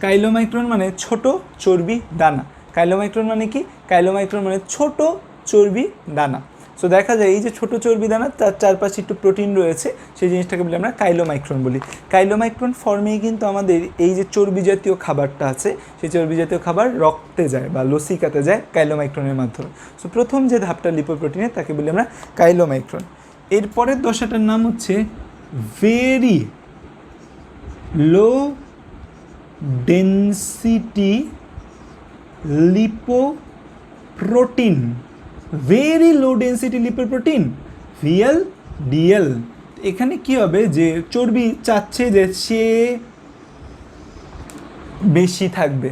কাইলোমাইক্রন মানে ছোট চর্বি দানা। কাইলোমাইক্রন মানে কি? কাইলোমাইক্রন মানে ছোট চর্বি দানা। সো দেখা যায় এই যে ছোট চর্বি দানা, তার চারপাশে একটু প্রোটিন রয়েছে, সেই জিনিসটাকে বলে আমরা কাইলোমাইক্রন বলি। কাইলোমাইক্রন ফর্মেই কিন্তু আমাদের এই যে চর্বি জাতীয় খাবারটা আছে, সেই চর্বি জাতীয় খাবার রক্তে যায় বা লসিকাতে যায় কাইলোমাইক্রনের মাধ্যমে। সো প্রথম যে ধাপটা লিপোপ্রোটিনের, তাকে বলি আমরা কাইলোমাইক্রন। এরপরের দশাটার নাম হচ্ছে very low density lipoprotein. Very low density lipoprotein, VLDL। এখানে কি হবে? যে চর্বি চাচ্ছে যে সে বেশি থাকবে,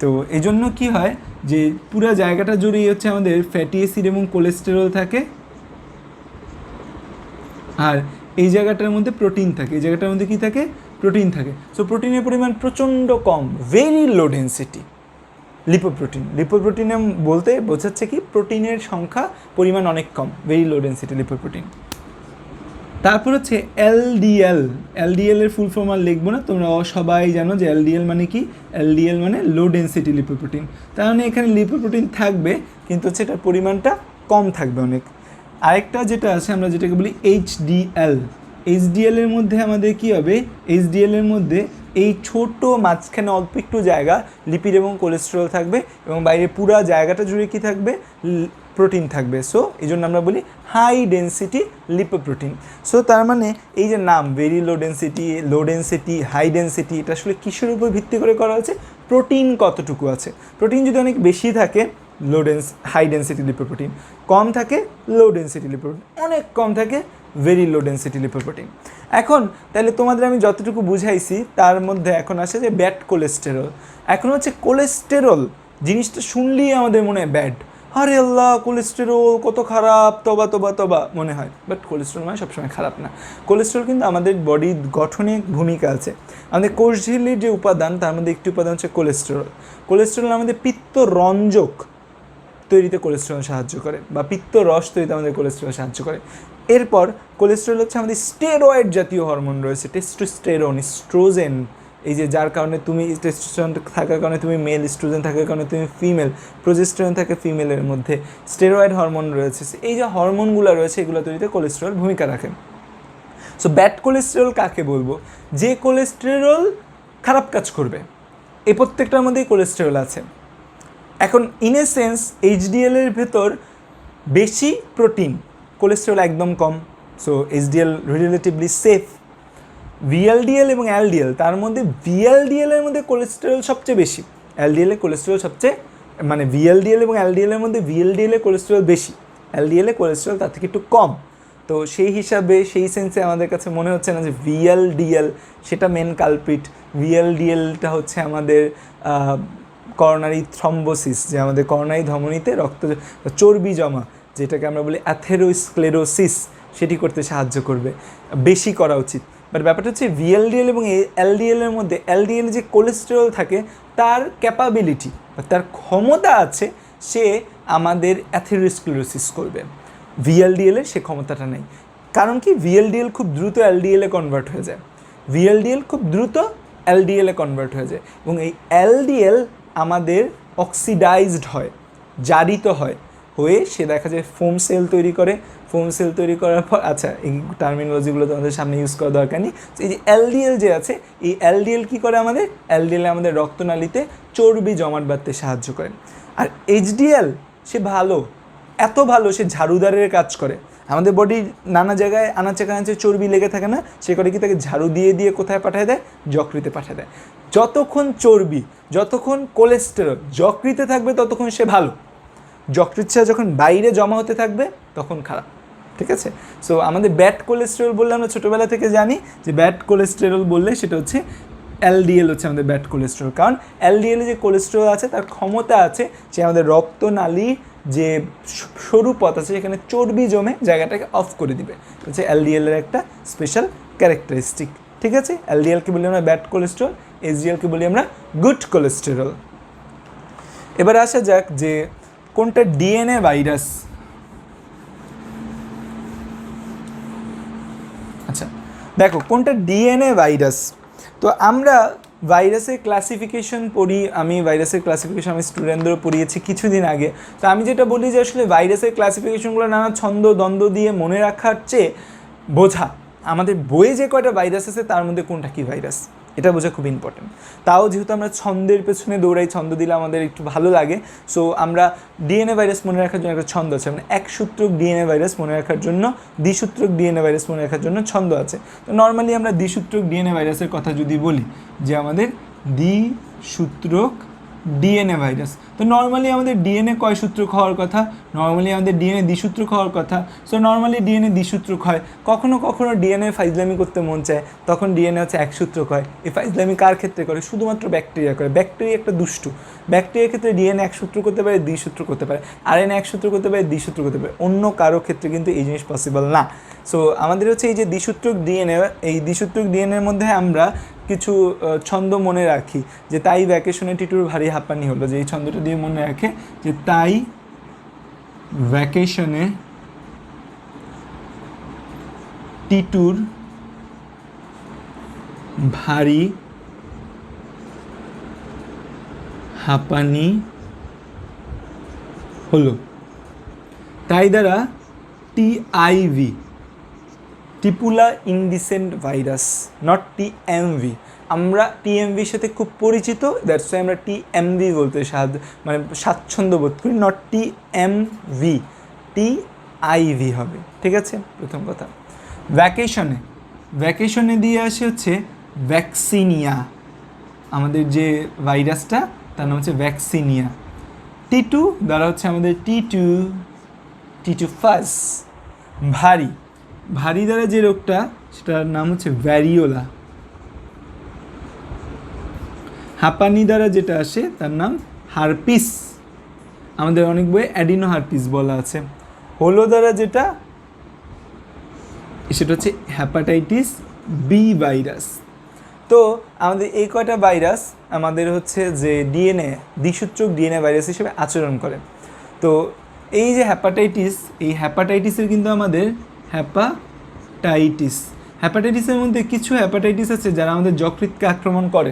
তো এই জন্য কী হয়? যে পুরো জায়গাটা জুড়েই হচ্ছে আমাদের ফ্যাটি অ্যাসিড এবং কোলেস্টেরল থাকে, আর এই জায়গাটার মধ্যে প্রোটিন থাকে। এই জায়গাটার মধ্যে কী থাকে? প্রোটিন থাকে। সো প্রোটিনের পরিমাণ প্রচণ্ড কম, ভেরি লো ডেন্সিটি লিপোপ্রোটিন। লিপোপ্রোটিনে বলতে বোঝাচ্ছে কি? প্রোটিনের সংখ্যা, পরিমাণ অনেক কম, ভেরি লো ডেন্সিটি লিপোপ্রোটিন। তারপর হচ্ছে LDL। LDL এর ফুল ফর্ম আর লিখবো না, তোমরা সবাই জানো যে LDL মানে কি? LDL মানে লো ডেন্সিটি লিপোপ্রোটিন। তার মানে এখানে লিপোপ্রোটিন থাকবে, কিন্তু হচ্ছে এটার পরিমাণটা কম থাকবে অনেক। আরেকটা যেটা আছে, আমরা যেটাকে বলি HDL। HDL এর মধ্যে আমাদের কি হবে? HDL এর মধ্যে এই ছোট মাঝখানে অল্প একটু জায়গা লিপিড এবং কোলেস্টেরল থাকবে, এবং বাইরে পুরো জায়গাটা জুড়ে কি থাকবে? প্রোটিন থাকবে। সো এই জন্য আমরা বলি হাই ডেন্সিটি লিপোপ্রোটিন। সো তার মানে এই যে নাম very low density, high density, এটা আসলে কিসের উপর ভিত্তি করে করা হয়েছে? প্রোটিন কতটুকু আছে। প্রোটিন যদি অনেক বেশি থাকে, হাই ডেন্সিটি লিপোপ্রোটিন, কম থাকে লো ডেন্সিটি লিপোপ্রোটিন, অনেক কম থাকে ভেরি লো ডেন্সিটি লিপোপ্রোটিন। এখন তাহলে তোমাদের আমি যতটুকু বুঝাইছি, তার মধ্যে এখন আসে যে ব্যাড কোলেস্টেরল। এখন হচ্ছে কোলেস্টেরল জিনিসটা শুনলেই আমাদের মনে হয় ব্যাড, আরে আল্লাহ কোলেস্টেরল কত খারাপ, তবা তবা তবা মনে হয়, বাট কোলেস্টেরল মানে সবসময় খারাপ না। কোলেস্টেরল কিন্তু আমাদের বডির গঠনে ভূমিকা আছে। আমাদের কোষঝিল্লির যে উপাদান তার মধ্যে একটি উপাদান হচ্ছে কোলেস্টেরল। কোলেস্টেরল আমাদের পিত্তরঞ্জক তৈরিতে কোলেস্টেরল সাহায্য করে, বা পিত্ত রস তৈরিতে আমাদের কোলেস্টেরল সাহায্য করে। এরপর কোলেস্টেরল হচ্ছে আমাদের স্টেরয়েড জাতীয় হরমোন রয়েছে, টেস্টোস্টেরন, স্ট্রোজেন, এই যে যার কারণে তুমি টেস্টোস্টেরন থাকার কারণে তুমি মেল, স্ট্রোজেন থাকার কারণে তুমি ফিমেল, প্রোজেস্টেরন থাকে ফিমেলের মধ্যে, স্টেরয়েড হরমোন রয়েছে। এই যে হরমোনগুলো রয়েছে এগুলো তৈরিতে কোলেস্টেরল ভূমিকা রাখে। সো ব্যাড কোলেস্টেরল কাকে বলবো? যে কোলেস্টেরল খারাপ কাজ করবে। এই প্রত্যেকটার মধ্যেই কোলেস্টেরল আছে। এখন ইন এ সেন্স এইচডিএলের ভেতর বেশি প্রোটিন, কোলেস্টেরল একদম কম, so HDL relatively safe. VLDL এবং এলডিএল, তার মধ্যে ভিএলডিএলের মধ্যে কোলেস্টেরল সবচেয়ে বেশি, এলডিএলে কোলেস্টেরল সবচেয়ে, মানে ভিএলডিএল এবং এলডিএলের মধ্যে ভিএলডিএলে কোলেস্টেরল বেশি, এলডিএলে কোলেস্টেরল তার থেকে একটু কম। তো সেই হিসাবে সেই সেন্সে আমাদের কাছে মনে হচ্ছে না যে ভিএলডিএল সেটা মেন কালপ্রিট। ভিএলডিএলটা হচ্ছে আমাদের করোনারি থ্রম্বোসিস, যে আমাদের করোনারি ধমনীতে রক্ত চর্বি জমা, যেটাকে আমরা বলি অ্যাথেরোস্ক্লেরোসিস, সেটি করতে সাহায্য করবে, বেশি করা উচিত। বাট ব্যাপারটা হচ্ছে ভিএলডিএল এবং এলডিএলের মধ্যে, এলডিএল যে কোলেস্টেরল থাকে তার ক্যাপাবিলিটি বা তার ক্ষমতা আছে সে আমাদের অ্যাথেরোস্ক্লেরোসিস করবে, ভিএলডিএলের সে ক্ষমতাটা নেই। কারণ কি, ভিএলডিএল খুব দ্রুত এলডিএলে কনভার্ট হয়ে যায়, ভিএলডিএল খুব দ্রুত এলডিএলে কনভার্ট হয়ে যায়, এবং এই এলডিএল আমাদের অক্সিডাইজড হয়, জারিত হয়, হয়ে সে দেখা যায় ফোম সেল তৈরি করে। ফোম সেল তৈরি করার পর, আচ্ছা এই টার্মিনোলজিগুলো তোমাদের সামনে ইউজ করা দরকার নেই। এই যে এলডিএল যে আছে, এই এলডিএল কী করে আমাদের, এলডিএল আমাদের রক্তনালীতে চর্বি জমাট বাঁধতে সাহায্য করে। আর এইচডিএল সে ভালো, এত ভালো সে ঝাড়ুদারের কাজ করে। আমাদের বডির নানা জায়গায় আনাচে কানাচে চর্বি লেগে থাকে না, সে করে কি তাকে ঝাড়ু দিয়ে দিয়ে কোথায় পাঠিয়ে দেয়, যকৃতে পাঠিয়ে দেয়। যতক্ষণ চর্বি, যতক্ষণ কোলেস্টেরল যকৃতে থাকবে ততক্ষণ সে ভালো, যকৃচ্ছা যখন বাইরে জমা হতে থাকবে তখন খারাপ। ঠিক আছে? সো আমাদের ব্যাড কোলেস্টেরল বললে আমরা ছোটোবেলা থেকে জানি যে ব্যাড কোলেস্টেরল বললে সেটা হচ্ছে এলডিএল হচ্ছে আমাদের ব্যাড কোলেস্টেরল। কারণ এলডিএলে যে কোলেস্টেরল আছে তার ক্ষমতা আছে সে আমাদের রক্তনালী যে সরু পথ আছে সেখানে চর্বি জমে জায়গাটাকে অফ করে দিবে, হচ্ছে এলডিএলের একটা স্পেশাল ক্যারেক্টারিস্টিক। ঠিক আছে? এলডিএলকে বলি আমরা ব্যাড কোলেস্টেরল, এইচডিএলকে বলি আমরা গুড কোলেস্টেরল। এবার আসা যাক যে কোনটা ডিএনএ ভাইরাস। আচ্ছা দেখো কোনটা ডিএনএ ভাইরাস। তো আমরা ভাইরাসের ক্লাসিফিকেশন পড়ি, আমি ভাইরাসের ক্লাসিফিকেশন আমি স্টুডেন্টদেরও পড়িয়েছি কিছুদিন আগে। তো আমি যেটা বলি যে আসলে ভাইরাসের ক্লাসিফিকেশনগুলো নানা ছন্দ দ্বন্দ্ব দিয়ে মনে রাখার চেয়ে বোঝা, আমাদের বইয়ে যে কয়টা ভাইরাস আছে তার মধ্যে কোনটা কী ভাইরাস এটা বোঝা খুব ইম্পর্টেন্ট। তাও যেহেতু আমরা ছন্দের পেছনে দৌড়াই, ছন্দ দিলে আমাদের একটু ভালো লাগে, সো আমরা ডিএনএ ভাইরাস মনে রাখার জন্য একটা ছন্দ আছে, মানে একসূত্রক ডিএনএ ভাইরাস মনে রাখার জন্য, দ্বিসূত্রক ডিএনএ ভাইরাস মনে রাখার জন্য ছন্দ আছে। তো নর্মালি আমরা দ্বিসূত্রক ডিএনএ ভাইরাসের কথা যদি বলি যে আমাদের দ্বিসূত্রক ডিএনএ ভাইরাস, তো নর্মালি আমাদের ডিএনএ কয় সূত্রক হওয়ার কথা, নর্মালি আমাদের ডিএনএ দ্বিসূত্রক হওয়ার কথা। সো নর্মালি ডিএনএ দ্বিসূত্রক হয়, কখনো কখনো ডিএনএ ফাইজলামি করতে মন চায় তখন ডিএনএ হচ্ছে একসূত্রক হয়। এই ফাইজলামি কার ক্ষেত্রে করে? শুধুমাত্র ব্যাকটেরিয়া করে। ব্যাকটেরিয়া একটা দুষ্টু, ব্যাকটেরিয়ার ক্ষেত্রে ডিএনএ একসূত্র করতে পারে, দ্বিসূত্র করতে পারে, আরএনএ একসূত্র করতে পারে, দ্বিসূত্র করতে পারে, অন্য কারো ক্ষেত্রে কিন্তু এই জিনিস পসিবল না। সো আমাদের হচ্ছে এই যে দ্বিসূত্রক ডিএনএ, এই দ্বিসূত্রক ডিএনএর মধ্যে আমরা কিছু ছন্দ মনে রাখি, যে তাই ভ্যাকেশনে টিটুর ভারী হাঁপানি হলো, যে এই ছন্দটা দিয়ে মনে রাখে যে তাই ভ্যাকেশনে টিটুর ভারী হাঁপানি হলো, তাই দ্বারা TIV, Tipula indecent virus, not TMV. আমরা টিএমভির সাথে খুব পরিচিত, দ্যাটস ওয়াই আমরা টিএমভি বলতে মানে স্বাচ্ছন্দ্য বোধ করি, নট টিএমভি, টিআইভি হবে। ঠিক আছে? প্রথম কথা। ভ্যাকেশনে দিয়ে আসে হচ্ছে ভ্যাকসিনিয়া, আমাদের যে ভাইরাসটা তার নাম হচ্ছে ভ্যাকসিনিয়া। টিটু দ্বারা হচ্ছে আমাদের টিটুফাস। ভারী দ্বারা যে রোগটা সেটার নাম হচ্ছে ভ্যারিওলা। হাঁপানি দ্বারা যেটা আসে তার নাম হারপিস। আমাদের অনেক বইয়ে অ্যাডিনো হার্পিস বলা আছে। হলো দ্বারা যেটা সেটা হচ্ছে হ্যাপাটাইটিস বি ভাইরাস। তো আমাদের এই কয়টা ভাইরাস আমাদের হচ্ছে যে ডিএনএ দ্বিসূত্রক ডিএনএ ভাইরাস হিসেবে আচরণ করে। তো এই যে হ্যাপাটাইটিস, এই হ্যাপাটাইটিসের কিন্তু আমাদের হ্যাপাটাইটিসের মধ্যে কিছু হ্যাপাটাইটিস আছে যারা আমাদের যকৃৎকে আক্রমণ করে,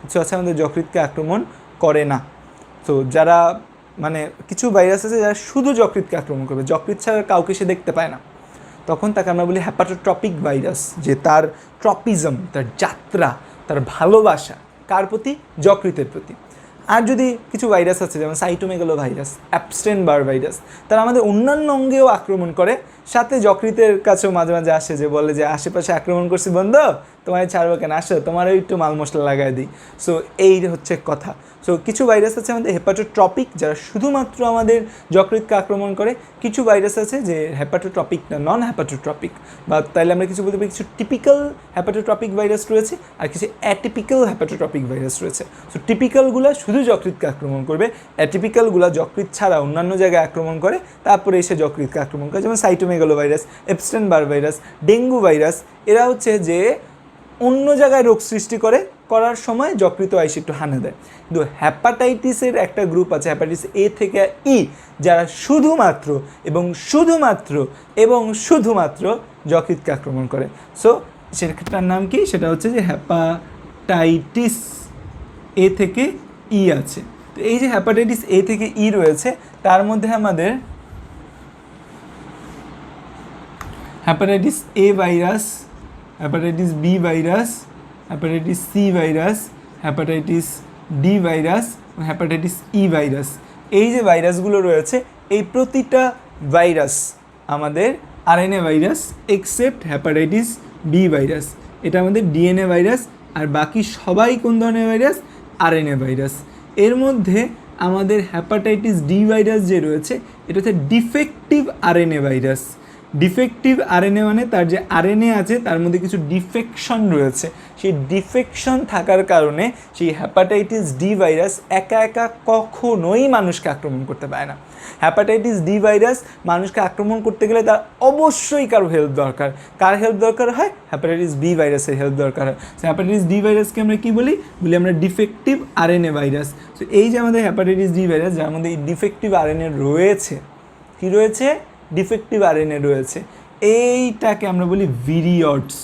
কিছু আছে আমাদের যকৃৎকে আক্রমণ করে না। তো যারা মানে কিছু ভাইরাস আছে যারা শুধু যকৃৎকে আক্রমণ করবে, যকৃৎ ছাড়া কাউকে সে দেখতে পায় না, তখন তাকে আমরা বলি হ্যাপাটোট্রপিক ভাইরাস, যে তার ট্রপিজম, তার যাত্রা, তার ভালোবাসা কার প্রতি? যকৃতের প্রতি। আর যদি কিছু ভাইরাস আছে যেমন সাইটোমেগালো ভাইরাস, অ্যাপস্টেন বার ভাইরাস, তারা আমাদের অন্যান্য অঙ্গেও আক্রমণ করে, সাথে যকৃতের কাছেও মাঝে মাঝে আসে, যে বলে যে আশেপাশে আক্রমণ করছি বন্ধু, তোমার ছাড়বো কেন, আসো তোমারও একটু মাল মশলা লাগাই দিই। সো এই হচ্ছে কথা। সো কিছু ভাইরাস আছে আমাদের হেপাটোট্রপিক, যারা শুধুমাত্র আমাদের যকৃৎকে আক্রমণ করে। কিছু ভাইরাস আছে যে হেপাটোট্রপিক না, নন হেপাটোট্রপিক, বা তাইলে আমরা কিছু বলতে পারি কিছু টিপিক্যাল হেপাটোট্রপিক ভাইরাস রয়েছে আর কিছু অ্যাটিপিক্যাল হেপাটোট্রপিক ভাইরাস রয়েছে। সো টিপিক্যালগুলো শুধু যকৃৎকে আক্রমণ করবে, অ্যাটিপিক্যালগুলো যকৃৎ ছাড়া অন্যান্য জায়গায় আক্রমণ করে, তারপরে এসে যকৃৎকে আক্রমণ করে, যেমন সাইটোমেগালো ভাইরাস, এপস্টেন বার ভাইরাস, ডেঙ্গু ভাইরাস। এরা হচ্ছে যে অন্য জায়গায় রোগ সৃষ্টি করার সময় যকৃত আইসে একটু হানা দেয়। কিন্তু হ্যাপাটাইটিসের একটা গ্রুপ আছে, হ্যাপাটাইটিস এ থেকে ই, যারা শুধুমাত্র যকৃতকে আক্রমণ করে। সো সেটার নাম কি? সেটা হচ্ছে যে হ্যাপাটাইটিস এ থেকে ই আছে। তো এই যে হ্যাপাটাইটিস এ থেকে ই রয়েছে, তার মধ্যে আমাদের hepatitis A virus, hepatitis B virus, hepatitis C virus, hepatitis D virus, hepatitis E virus. এই যে ভাইরাসগুলো রয়েছে, এই প্রতিটা ভাইরাস আমাদের RNA virus, except hepatitis B virus, এটা আমাদের ডিএনএ ভাইরাস। আর বাকি সবাই কোন ধরনের ভাইরাস? RNA virus. এর মধ্যে আমাদের হ্যাপাটাইটিস ডি ভাইরাস যে রয়েছে, এটা হচ্ছে defective RNA virus. Defective RNA মানে তার যে আরএনএ আছে তার মধ্যে কিছু ডিফেকশন রয়েছে, সেই ডিফেকশন থাকার কারণে সেই হ্যাপাটাইটিস ডি ভাইরাস একা একা কখনোই মানুষকে আক্রমণ করতে পারে না। হ্যাপাটাইটিস ডি ভাইরাস মানুষকে আক্রমণ করতে গেলে তার অবশ্যই কারো হেল্প দরকার। কার হেল্প দরকার হয়? হ্যাপাটাইটিস বি ভাইরাসের হেল্প দরকার হয়। সো হ্যাপাটাইটিস ডি ভাইরাসকে আমরা কী বলি? আমরা ডিফেক্টিভ আরএনএ ভাইরাস। সো এই যে আমাদের হ্যাপাটাইটিস ডি ভাইরাস, যার মধ্যে এই ডিফেক্টিভ আরএনএ রয়েছে, কী রয়েছে? ডিফেক্টিভ আরএনএ রয়েছে, এইটাকে আমরা বলি ভিরিয়ডস।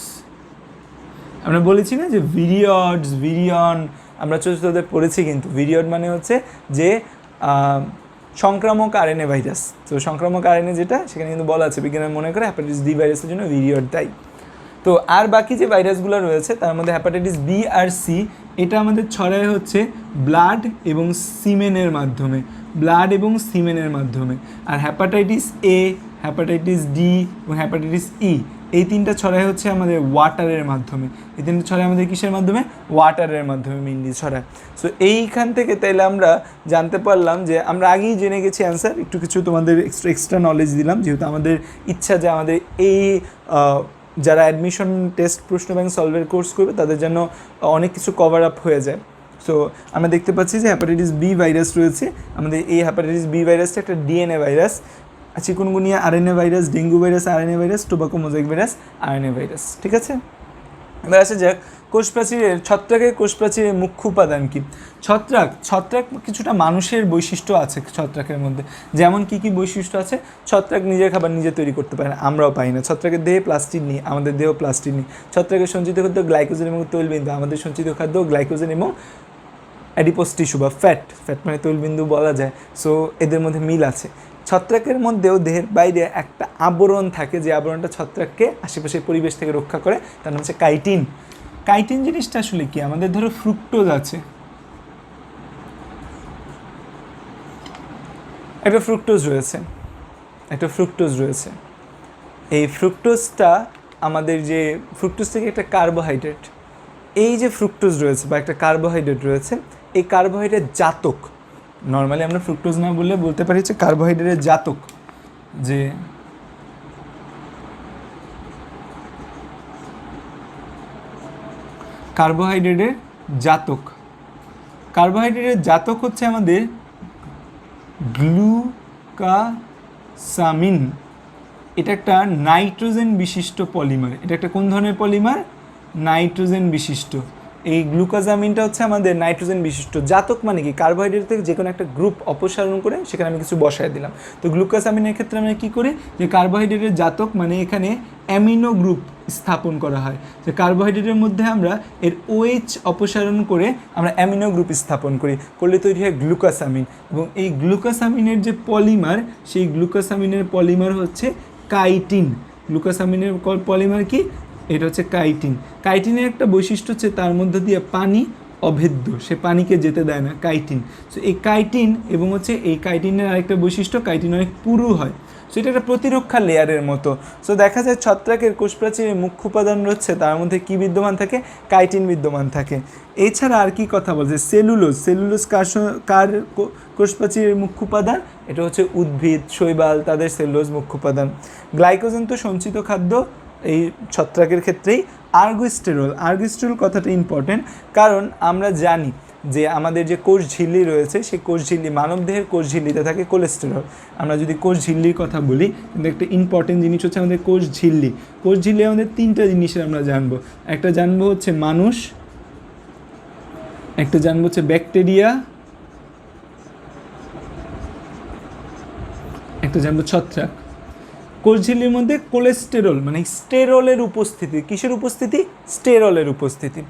আমরা বলেছি না যে ভিরিয়ডস, ভিরিয়ন, আমরা চতুর্থতে পড়েছি, কিন্তু ভিরিয়ড মানে হচ্ছে যে সংক্রামক আরএনএ ভাইরাস। তো সংক্রামক আরএনএ যেটা, সেখানে কিন্তু বলা আছে বিজ্ঞানের মনে করে হ্যাপাটাইটিস ডি ভাইরাসের জন্য ভিরিয়ড দায়ী। তো আর বাকি যে ভাইরাসগুলো রয়েছে তার মধ্যে হ্যাপাটাইটিস বি আর সি, এটা আমাদের ছড়ায় হচ্ছে ব্লাড এবং সিমেনের মাধ্যমে, আর হ্যাপাটাইটিস এ, হ্যাপাটাইটিস ডি এবং হ্যাপাটাইটিস ই, এই তিনটা ছড়ায় হচ্ছে আমাদের ওয়াটারের মাধ্যমে। এই তিনটা ছড়ায় আমাদের কিসের মাধ্যমে? ওয়াটারের মাধ্যমে মেইনলি ছড়ায়। সো এইখান থেকে তাইলে আমরা জানতে পারলাম যে আমরা আগেই জেনে গেছি অ্যান্সার, একটু কিছু তোমাদের এক্সট্রা নলেজ দিলাম, যেহেতু আমাদের ইচ্ছা যে আমাদের এই যারা অ্যাডমিশন টেস্ট প্রশ্ন ব্যাংক সলভের কোর্স করবে তাদের জন্য অনেক কিছু কভার আপ হয়ে যায়। সো আমরা দেখতে পাচ্ছি যে হ্যাপাটাইটিস বি ভাইরাস রয়েছে আমাদের। এই হ্যাপাটাইটিস বি ভাইরাসটা একটা DNA virus, chikungunya RNA virus, dengue virus RNA virus, tobacco mosaic virus RNA virus. ঠিক আছে, এবার আসা যাক ছত্রাকের কোষপ্রাচীরের মুখ্য উপাদান কি? ছত্রাক কিছুটা মানুষের বৈশিষ্ট্য আছে ছত্রাকের মধ্যে। যেমন কি বৈশিষ্ট্য আছে? ছত্রাক নিজের খাবার নিজে তৈরি করতে পারে না, আমরাও পাই না। ছত্রাকের দেহে প্লাস্টিড নেই, আমাদের দেহেও প্লাস্টিড নেই। ছত্রাকের সঞ্চিত খাদ্য গ্লাইকোজেন এবং তৈলবিন্দু, আমাদের সঞ্চিত খাদ্য গ্লাইকোজেন এবং অ্যাডিপোজ টিস্যু বা ফ্যাট মানে তৈলবিন্দু বলা যায়। সো এদের মধ্যে মিল আছে। ছত্রাকের মধ্যেও দেহের বাইরে একটা আবরণ থাকে, যে আবরণটা ছত্রাককে আশেপাশের পরিবেশ থেকে রক্ষা করে, তার নাম হচ্ছে কাইটিন। কাইটিন জিনিসটা আসলে কি? আমাদের ধরো ফ্রুক্টোজ আছে, একটা ফ্রুক্টোজ রয়েছে। এই ফ্রুক্টোজটা আমাদের যে ফ্রুক্টোজ থেকে একটা কার্বোহাইড্রেট, এই যে ফ্রুক্টোজ রয়েছে বা একটা কার্বোহাইড্রেট রয়েছে, এই কার্বোহাইড্রেট জাতক, নর্মালি আমরা ফ্রুক্টোজ না বললে বলতে পারি হচ্ছে কার্বোহাইড্রেটের জাতক, যে কার্বোহাইড্রেটের জাতক হচ্ছে আমাদের গ্লুকাসামিন এটা একটা নাইট্রোজেন বিশিষ্ট পলিমার। এটা একটা কোন ধরনের পলিমার? নাইট্রোজেন বিশিষ্ট। এই গ্লুকোজামিনটা হচ্ছে আমাদের নাইট্রোজেন বিশিষ্ট। জাতক মানে কি? কার্বোহাইড্রেট থেকে যে কোনো একটা গ্রুপ অপসারণ করে সেখানে আমি কিছু বসায় দিলাম। তো গ্লুকোজামিনের ক্ষেত্রে আমরা কী করি, যে কার্বোহাইড্রেটের জাতক মানে এখানে অ্যামিনো গ্রুপ স্থাপন করা হয়। যে কার্বোহাইড্রেটের মধ্যে আমরা এর OH অপসারণ করে আমরা অ্যামিনো গ্রুপ স্থাপন করি, করলে তৈরি হয় গ্লুকোসামিন। এবং এই গ্লুকোসামিনের যে পলিমার, সেই গ্লুকোসামিনের পলিমার হচ্ছে কাইটিন। গ্লুকোসামিনের পলিমার কি? এটা হচ্ছে কাইটিন। কাইটিনের একটা বৈশিষ্ট্য হচ্ছে তার মধ্যে দিয়ে পানি অভেদ্য, সে পানিকে যেতে দেয় না, কাইটিন। সো এই কাইটিন এবং হচ্ছে এই কাইটিনের আরেকটা বৈশিষ্ট্য, কাইটিন অনেক পুরু হয়। সো এটা একটা প্রতিরক্ষা লেয়ারের মতো। সো দেখা যায় ছত্রাকের কোষপ্রাচীরের মুখ্য উপাদান রয়েছে, তার মধ্যে কি বিদ্যমান থাকে? কাইটিন বিদ্যমান থাকে। এছাড়া আর কি কথা বলছে? সেলুলোজ। সেলুলোজ কার কোষপ্রাচীরের মুখ্য উপাদান? এটা হচ্ছে উদ্ভিদ, শৈবাল, তাদের সেলুলোজ মুখ্য উপাদান। গ্লাইকোজেন তো সঞ্চিত খাদ্য এই ছত্রাকের ক্ষেত্রেই। আর্গোস্টেরল কথাটা ইম্পর্টেন্ট, কারণ আমরা জানি যে আমাদের যে কোষ ঝিল্লি রয়েছে, সেই কোষ ঝিল্লি, মানবদেহের কোষ ঝিল্লিতে থাকে কোলেস্টেরল। আমরা যদি কোষ ঝিল্লির কথা বলি, কিন্তু একটা ইম্পর্টেন্ট জিনিস হচ্ছে আমাদের কোষ ঝিল্লি। কোষ ঝিল্লি আমাদের তিনটা জিনিসের আমরা জানবো। একটা জানবো হচ্ছে মানুষ, একটা জানবো হচ্ছে ব্যাকটেরিয়া, একটা জানবো ছত্রাক। কোষ ঝিল্লির মধ্যে কোলেস্টেরল মানে স্টেরলের উপস্থিতি। কিসের উপস্থিতি? স্টেরলের উপস্থিতি।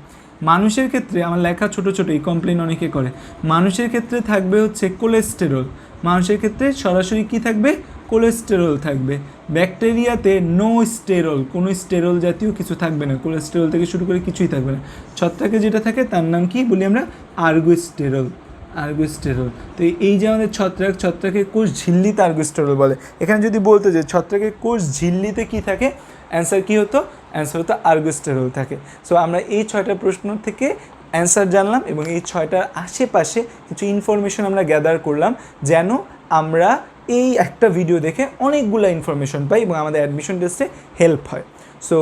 মানুষের ক্ষেত্রে আমার লেখা ছোট ছোট, এই কমপ্লেন অনেকে করে। মানুষের ক্ষেত্রে থাকবে হচ্ছে কোলেস্টেরল। মানুষের ক্ষেত্রে সরাসরি কি থাকবে? কোলেস্টেরল থাকবে। ব্যাকটেরিয়াতে নো স্টেরল, কোনো স্টেরল জাতীয় কিছু থাকবে না, কোলেস্টেরল থেকে শুরু করে কিছুই থাকবে না। ছত্রাকে যেটা থাকে তার নাম কি বলি আমরা? আর্গোস্টেরল। তো এই যে আমাদের ছত্রাকের কোষ ঝিল্লিতে আর্গোস্টেরল বলে। এখানে যদি বলতে যে ছত্রাকের কোষ ঝিল্লিতে কি থাকে, অ্যান্সার কি হতো? অ্যান্সার হতো আর্গোস্টেরল থাকে। সো আমরা এই 6টা প্রশ্ন থেকে অ্যান্সার জানলাম এবং এই 6টার আশেপাশে কিছু ইনফরমেশন আমরা গ্যাদার করলাম, যেন আমরা এই একটা ভিডিও দেখে অনেকগুলো ইনফরমেশন পাই এবং আমাদের অ্যাডমিশন টেস্টে হেল্প হয়। সো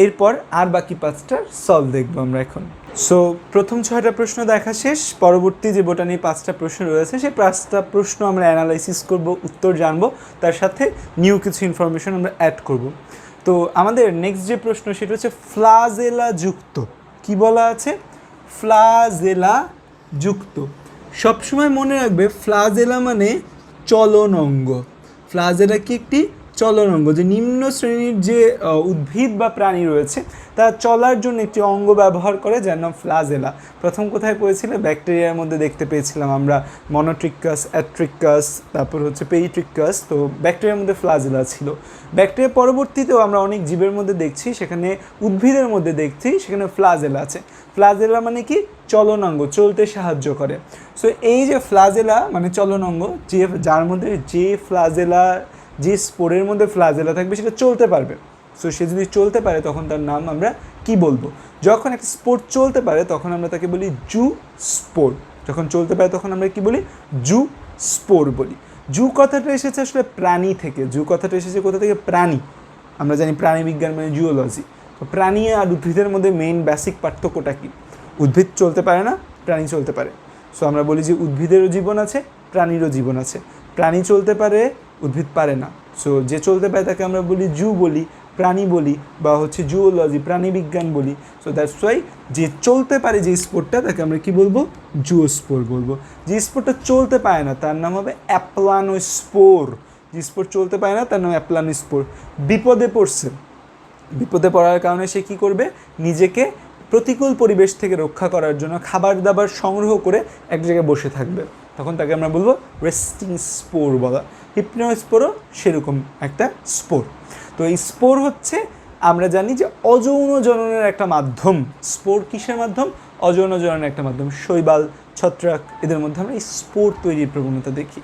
এরপর আর বাকি 5টার সলভ দেখবো আমরা এখন। সো প্রথম 6টা প্রশ্ন দেখা শেষ। পরবর্তী যে বোটানি 5টা প্রশ্ন রয়েছে, সেই 5টা প্রশ্ন আমরা অ্যানালাইসিস করব, উত্তর জানবো, তার সাথে নিউ কিছু ইনফরমেশন আমরা অ্যাড করব। তো আমাদের নেক্সট যে প্রশ্ন সেটা হচ্ছে ফ্লাজেলা যুক্ত। কি বলা আছে? ফ্লাজেলা যুক্ত। সবসময় মনে রাখবে ফ্লাজেলা মানে চলন অঙ্গ। ফ্লাজেলা কি? একটি চলন অঙ্গ। যে নিম্ন শ্রেণীর যে উদ্ভিদ বা প্রাণী রয়েছে, তারা চলার জন্য একটি অঙ্গ ব্যবহার করে, যার নাম ফ্লাজেলা। প্রথম কোথায় পড়েছিল? ব্যাকটেরিয়ার মধ্যে দেখতে পেয়েছিলাম আমরা, মনোট্রিকাস, অ্যাট্রিকাস, তারপর হচ্ছে পেরিট্রিকাস। তো ব্যাকটেরিয়ার মধ্যে ফ্লাজেলা ছিল। ব্যাকটেরিয়া পরবর্তীতেও আমরা অনেক জীবের মধ্যে দেখছি, সেখানে উদ্ভিদের মধ্যে দেখছি, সেখানে ফ্লাজেলা আছে। ফ্লাজেলা মানে কি? চলনাঙ্গ, চলতে সাহায্য করে। সো এই যে ফ্লাজেলা মানে চলনাঙ্গ, যার মধ্যে যে ফ্লাজেলা, যে স্পোরের মধ্যে ফ্লাজেলা থাকবে সেটা চলতে পারবে। সো সে যদি চলতে পারে তখন তার নাম আমরা কি বলবো? যখন একটা স্পোর চলতে পারে তখন আমরা তাকে বলি জু স্পোর। যখন চলতে পারে তখন আমরা কি বলি? জু স্পোর বলি। জু কথাটা এসেছে আসলে প্রাণী থেকে। জু কথাটা এসেছে কোথা থেকে? প্রাণী। আমরা জানি প্রাণী বিজ্ঞান মানে জুওলজি। তো প্রাণী আর উদ্ভিদের মধ্যে মেইন বেসিক পার্থক্যটা কি? উদ্ভিদ চলতে পারে না, প্রাণী চলতে পারে। সো আমরা বলি যে উদ্ভিদেরও জীবন আছে, প্রাণীরও জীবন আছে। প্রাণী চলতে পারে, উদ্ভিদ পারে না। সো যে চলতে পারে তাকে আমরা বলি জু বলি, প্রাণী বলি, বা হচ্ছে জুওলজি, প্রাণী বিজ্ঞান বলি। সো দ্যাটস ওয়াই যে চলতে পারে যে স্পোরটা, তাকে আমরা কি বলবো? জুওস্পোর বলবো। যে স্পোরটা চলতে পারে না তার নাম হবে অ্যাপ্লানোস্পোর। যে স্পোর চলতে পারে না তার নাম অ্যাপ্লানোস্পোর। বিপদে পড়ছে, বিপদে পড়ার কারণে সে কী করবে? নিজেকে প্রতিকূল পরিবেশ থেকে রক্ষা করার জন্য খাবার দাবার সংগ্রহ করে এক জায়গায় বসে থাকবে, তখন তাকে আমরা বলবো রেস্টিং স্পোর বলা। হিপনোস্পোরও সেরকম একটা স্পোর। তো এই স্পোর হচ্ছে আমরা জানি যে অযৌন জননের একটা মাধ্যম। স্পোর কিসের মাধ্যম? অযৌন জননের একটা মাধ্যম। শৈবাল, ছত্রাক, এদের মধ্যে আমরা এই স্পোর তৈরির প্রবণতা দেখি।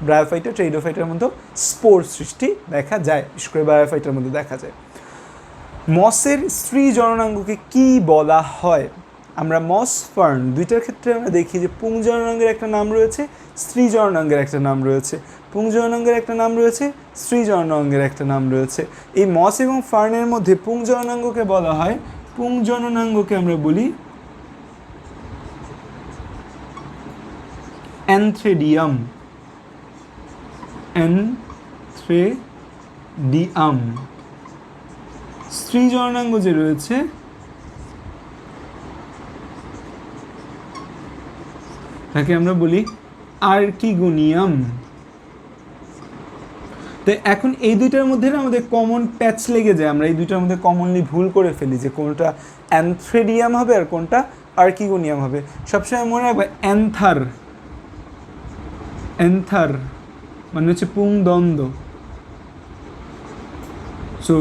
ব্রায়োফাইটা, ট্রেইডোফাইটার মধ্যে স্পোর সৃষ্টি দেখা যায়, বিশেষ করে ব্রায়োফাইটার মধ্যে দেখা যায়। মসের স্ত্রী জননাঙ্গকে কি বলা হয়? আমরা মস, ফার্ন দুইটার ক্ষেত্রে আমরা দেখি যে পুং জননাঙ্গের একটা নাম রয়েছে, স্ত্রী জননাঙ্গের একটা নাম রয়েছে। পুং জননাঙ্গের একটা নাম রয়েছে, স্ত্রী জননাঙ্গের একটা নাম রয়েছে। এই মস এবং ফার্নের মধ্যে পুং জননাঙ্গকে বলা হয়, পুং জননাঙ্গকে আমরা বলি অ্যানথ্রেডিয়াম। অ্যানথ্রেডিয়াম। স্ত্রী জননাঙ্গ যে রয়েছে তাকে আমরা বলি আর্কিগোনিয়াম। তো এখন এই দুইটার মধ্যে না আমাদের কমন প্যাচ লেগে যায়, আমরা এই দুইটার মধ্যে কমনলি ভুল করে ফেলি যে কোনটা অ্যানথ্রেডিয়াম হবে আর কোনটা আর্কিগোনিয়াম হবে। সবসময় মনে রাখবে অ্যান্থার, অ্যান্থার মানে হচ্ছে পুংদণ্ড। সো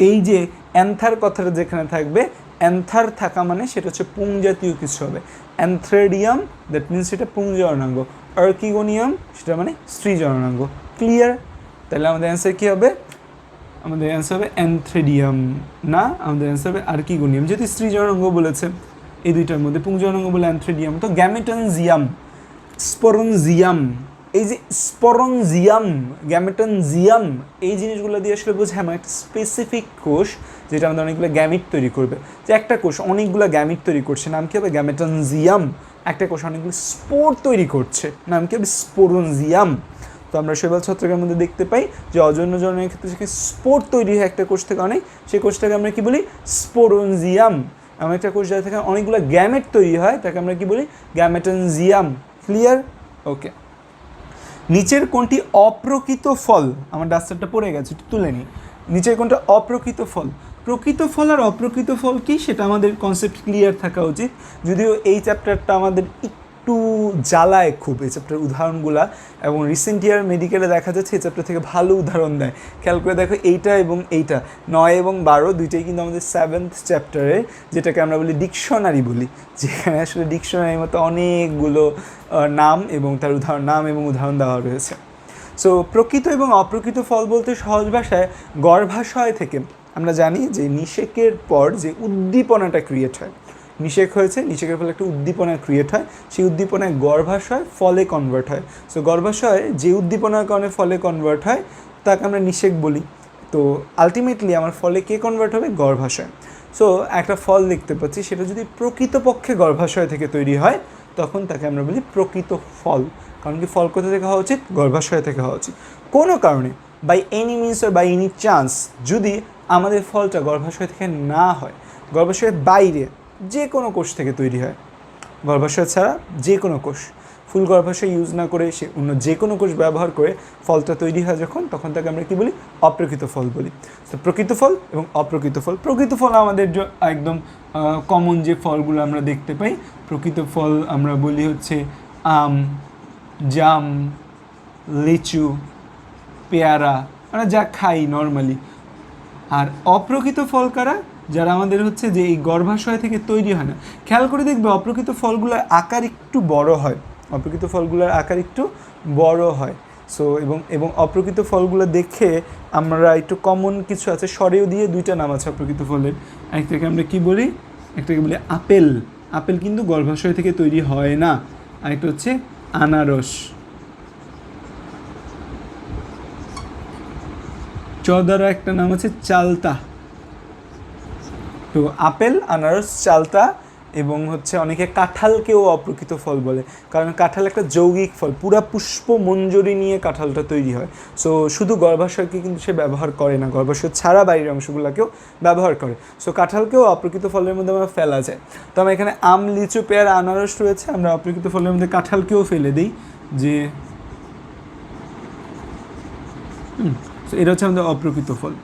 এই যে অ্যান্থার কথাটা যেখানে থাকবে, অ্যান্থার থাকা মানে সেটা হচ্ছে পুং জাতীয় কিছু হবে। অ্যানথ্রেডিয়াম দ্যাট মিনস সেটা পুং জননাঙ্গ, আর্কিগোনিয়াম সেটা মানে স্ত্রী জননাঙ্গ। ক্লিয়ার? তাহলে আমাদের অ্যান্সার কী হবে? আমাদের অ্যান্সার হবে অ্যানথ্রেডিয়াম না, আমাদের অ্যান্সার হবে আর্কিগোনিয়াম। যেহেতু স্ত্রী জননাঙ্গ বলেছে এই দুইটার মধ্যে, পুং জননাঙ্গ বলে অ্যানথ্রেডিয়াম। তো গ্যামেটনজিয়াম, স্পোরনজিয়াম, এই যে স্পোরনজিয়াম, গ্যামেটনজিয়াম এই জিনিসগুলো দিয়ে আসলে বোঝায় আমার একটা স্পেসিফিক কোষ যেটা আমাদের অনেকগুলো গ্যামিট তৈরি করবে। যে একটা কোষ অনেকগুলো গ্যামিট তৈরি করছে, নাম কী হবে? গ্যামেটনজিয়াম। একটা কোষ অনেকগুলো স্পোর তৈরি করছে, নাম কী হবে? স্পোরনজিয়াম। তো আমরা শৈবাল ছত্রাকের মধ্যে দেখতে পাই যে অজন্য জননের ক্ষেত্রে যেখানে স্পোর তৈরি হয় একটা কোষ থেকে অনেক, সেই কোষটাকে আমরা কী বলি? স্পোরনজিয়াম। এমন একটা কোষ যার থেকে অনেকগুলো গ্যামেট তৈরি হয় তাকে আমরা কী বলি? গ্যামেটনজিয়াম। ক্লিয়ার? ওকে। নিচের কোনটি অপ্রকৃত ফল? আমার ডাস্টারটা পড়ে গেছে, একটু তুলে নিই। নিচের কোনটা অপ্রকৃত ফল? প্রকৃত ফল আর অপ্রকৃত ফল কি সেটা আমাদের কনসেপ্ট ক্লিয়ার থাকা উচিত। যদিও এই চ্যাপ্টারটা আমাদের একটু জ্বালায় খুব, এই চ্যাপ্টার উদাহরণগুলা, এবং রিসেন্ট ইয়ার মেডিকেলে দেখা যাচ্ছে এই চ্যাপ্টার থেকে ভালো উদাহরণ দেয়। খেয়াল করে দেখো এইটা এবং এইটা 9 এবং 12 দুইটাই কিন্তু আমাদের 7th চ্যাপ্টারে, যেটাকে আমরা বলি ডিকশনারি বলি, যেখানে আসলে ডিকশনারির মতো অনেকগুলো নাম এবং তার নাম এবং উদাহরণ দেওয়া রয়েছে। সো প্রকৃত এবং অপ্রকৃত ফল বলতে সহজ ভাষায় গর্ভাশয় থেকে আমরা জানি যে নিষেকের পর যে উদ্দীপনাটা ক্রিয়েট হয়, নিষেক হয়েছে, নিষেকের ফলে একটা উদ্দীপনা ক্রিয়েট হয়, সেই উদ্দীপনায় গর্ভাশয় ফলে কনভার্ট হয়। সো গর্ভাশয় যে উদ্দীপনার কারণে ফলে কনভার্ট হয় তাকে আমরা নিষেক বলি। তো আলটিমেটলি আমার ফলে কে কনভার্ট হবে? গর্ভাশয়। সো একটা ফল দেখতে পাচ্ছি, সেটা যদি প্রকৃতপক্ষে গর্ভাশয় থেকে তৈরি হয় তখন তাকে আমরা বলি প্রকৃত ফল। কারণ কি ফল কোথা থেকে হওয়া উচিত? গর্ভাশয় থেকে হওয়া উচিত। কোনো কারণে বাই এনি মিনস আর বাই এনি চান্স যদি আমাদের ফলটা গর্ভাশয় থেকে না হয়, গর্ভাশয়ের বাইরে যে কোনো কোষ থেকে তৈরি হয়, গর্ভাশয় ছাড়া যে কোনো কোষ, ফুল গর্ভাশয় ইউজ না করে সে অন্য যে কোনো কোষ ব্যবহার করে ফলটা তৈরি হয় যখন, তখন তাকে আমরা কী বলি? অপ্রকৃত ফল বলি। তো প্রকৃত ফল এবং অপ্রকৃত ফল। প্রকৃত ফল আমাদের একদম কমন যে ফলগুলো আমরা দেখতে পাই, প্রকৃত ফল আমরা বলি হচ্ছে আম, জাম, লিচু, পেয়ারা, আমরা যা খাই নর্মালি। আর অপ্রকৃত ফল কারা? যারা আমাদের হচ্ছে যে এই গর্ভাশয় থেকে তৈরি হয় না। খেয়াল করে দেখবে অপ্রকৃত ফলগুলোর আকার একটু বড় হয়, অপ্রকৃত ফলগুলোর আকার একটু বড় হয়। সো এবং অপ্রকৃত ফলগুলো দেখে আমরা একটু কমন কিছু আছে, স্বরেও দিয়ে দুইটা নাম আছে অপ্রকৃত ফলের। একটাকে আমরা কি বলি? একটাকে বলি আপেল। আপেল কিন্তু গর্ভাশয় থেকে তৈরি হয় না। আরেকটা হচ্ছে আনারস। চদারও একটা নাম আছে চালতা। তো আপেল, আনারস, চালতা এবং হচ্ছে অনেকে কাঁঠালকেও অপ্রকৃত ফল বলে, কারণ কাঁঠাল একটা যৌগিক ফল, পুরা পুষ্প মঞ্জরি নিয়ে কাঁঠালটা তৈরি হয়। সো শুধু গর্ভাশয়কে কিন্তু সে ব্যবহার করে না, গর্ভাশয় ছাড়া বাইরের অংশগুলোকেও ব্যবহার করে। সো কাঁঠালকেও অপ্রকৃত ফলের মধ্যে আমরা ফেলা যায়। তো আমরা এখানে আম, লিচু, পেয়ারা, আনারস রয়েছে, আমরা অপ্রকৃত ফলের মধ্যে কাঁঠালকেও ফেলে দিই। যে এটা হচ্ছে আমাদের অপ্রকৃত ফল।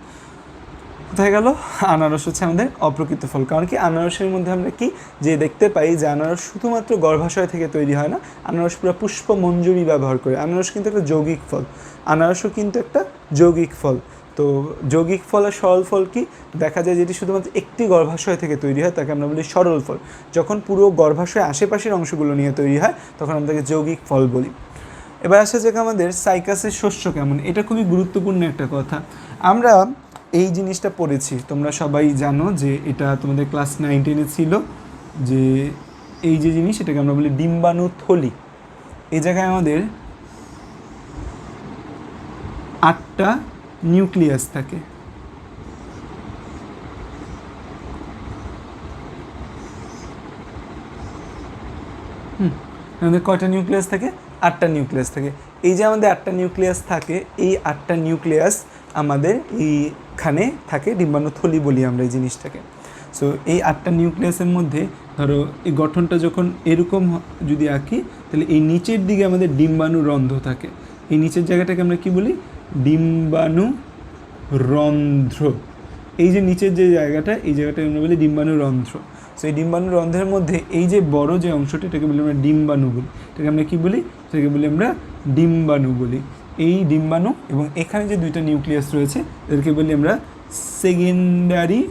কোথায় গেল? আনারস হচ্ছে আমাদের অপ্রকৃত ফল। কারণ কি আনারসের মধ্যে আমরা কি যে দেখতে পাই যে আনারস শুধুমাত্র গর্ভাশয় থেকে তৈরি হয় না, আনারস পুরো পুষ্প মঞ্জরি ব্যবহার করে। আনারস কিন্তু একটা যৌগিক ফল, আনারসও কিন্তু একটা যৌগিক ফল। তো যৌগিক ফল আর সরল ফল কি দেখা যায়, যেটি শুধুমাত্র একটি গর্ভাশয় থেকে তৈরি হয় তাকে আমরা বলি সরল ফল। যখন পুরো গর্ভাশয় আশেপাশের অংশগুলো নিয়ে তৈরি হয় তখন আমরা তাকে যৌগিক ফল বলি। এবার আসা যাক আমাদের সাইকাসের শস্য কেমন। এটা খুবই গুরুত্বপূর্ণ একটা কথা। আমরা এই জিনিসটা পড়েছি, তোমরা সবাই জানো যে এটা তোমাদের ক্লাস 9-10 ছিল, যে এই যে জিনিস এটাকে আমরা বলি ডিম্বাণু থলি। এই জায়গায় আমাদের 8টা নিউক্লিয়াস থাকে। আমাদের কয়টা নিউক্লিয়াস থাকে? 8টা নিউক্লিয়াস থাকে। এই যে আমাদের 8টা নিউক্লিয়াস থাকে, এই 8টা নিউক্লিয়াস আমাদের এইখানে থাকে, ডিম্বাণুথলি বলি আমরা এই জিনিসটাকে। সো এই 8টা নিউক্লিয়াসের মধ্যে ধরো এই গঠনটা যখন এরকম যদি আঁকি, তাহলে এই নিচের দিকে আমাদের ডিম্বাণুরন্ধ্র থাকে। এই নিচের জায়গাটাকে আমরা কি বলি? ডিম্বাণুরন্ধ্র। এই যে নিচের যে জায়গাটা, এই জায়গাটাকে আমরা বলি ডিম্বাণুরন্ধ্র। সো এই ডিম্বাণুরন্ধ্রের মধ্যে এই যে বড় যে অংশটা, এটাকে বলি আমরা ডিম্বাণু বলি। এটাকে আমরা কী বলি? এটাকে বলি আমরা ডিম্বাণু বলি। এই ডিম্বাণু এবং এখানে যে 2টা নিউক্লিয়াস রয়েছে, এদেরকে বলি আমরা সেকেন্ডারি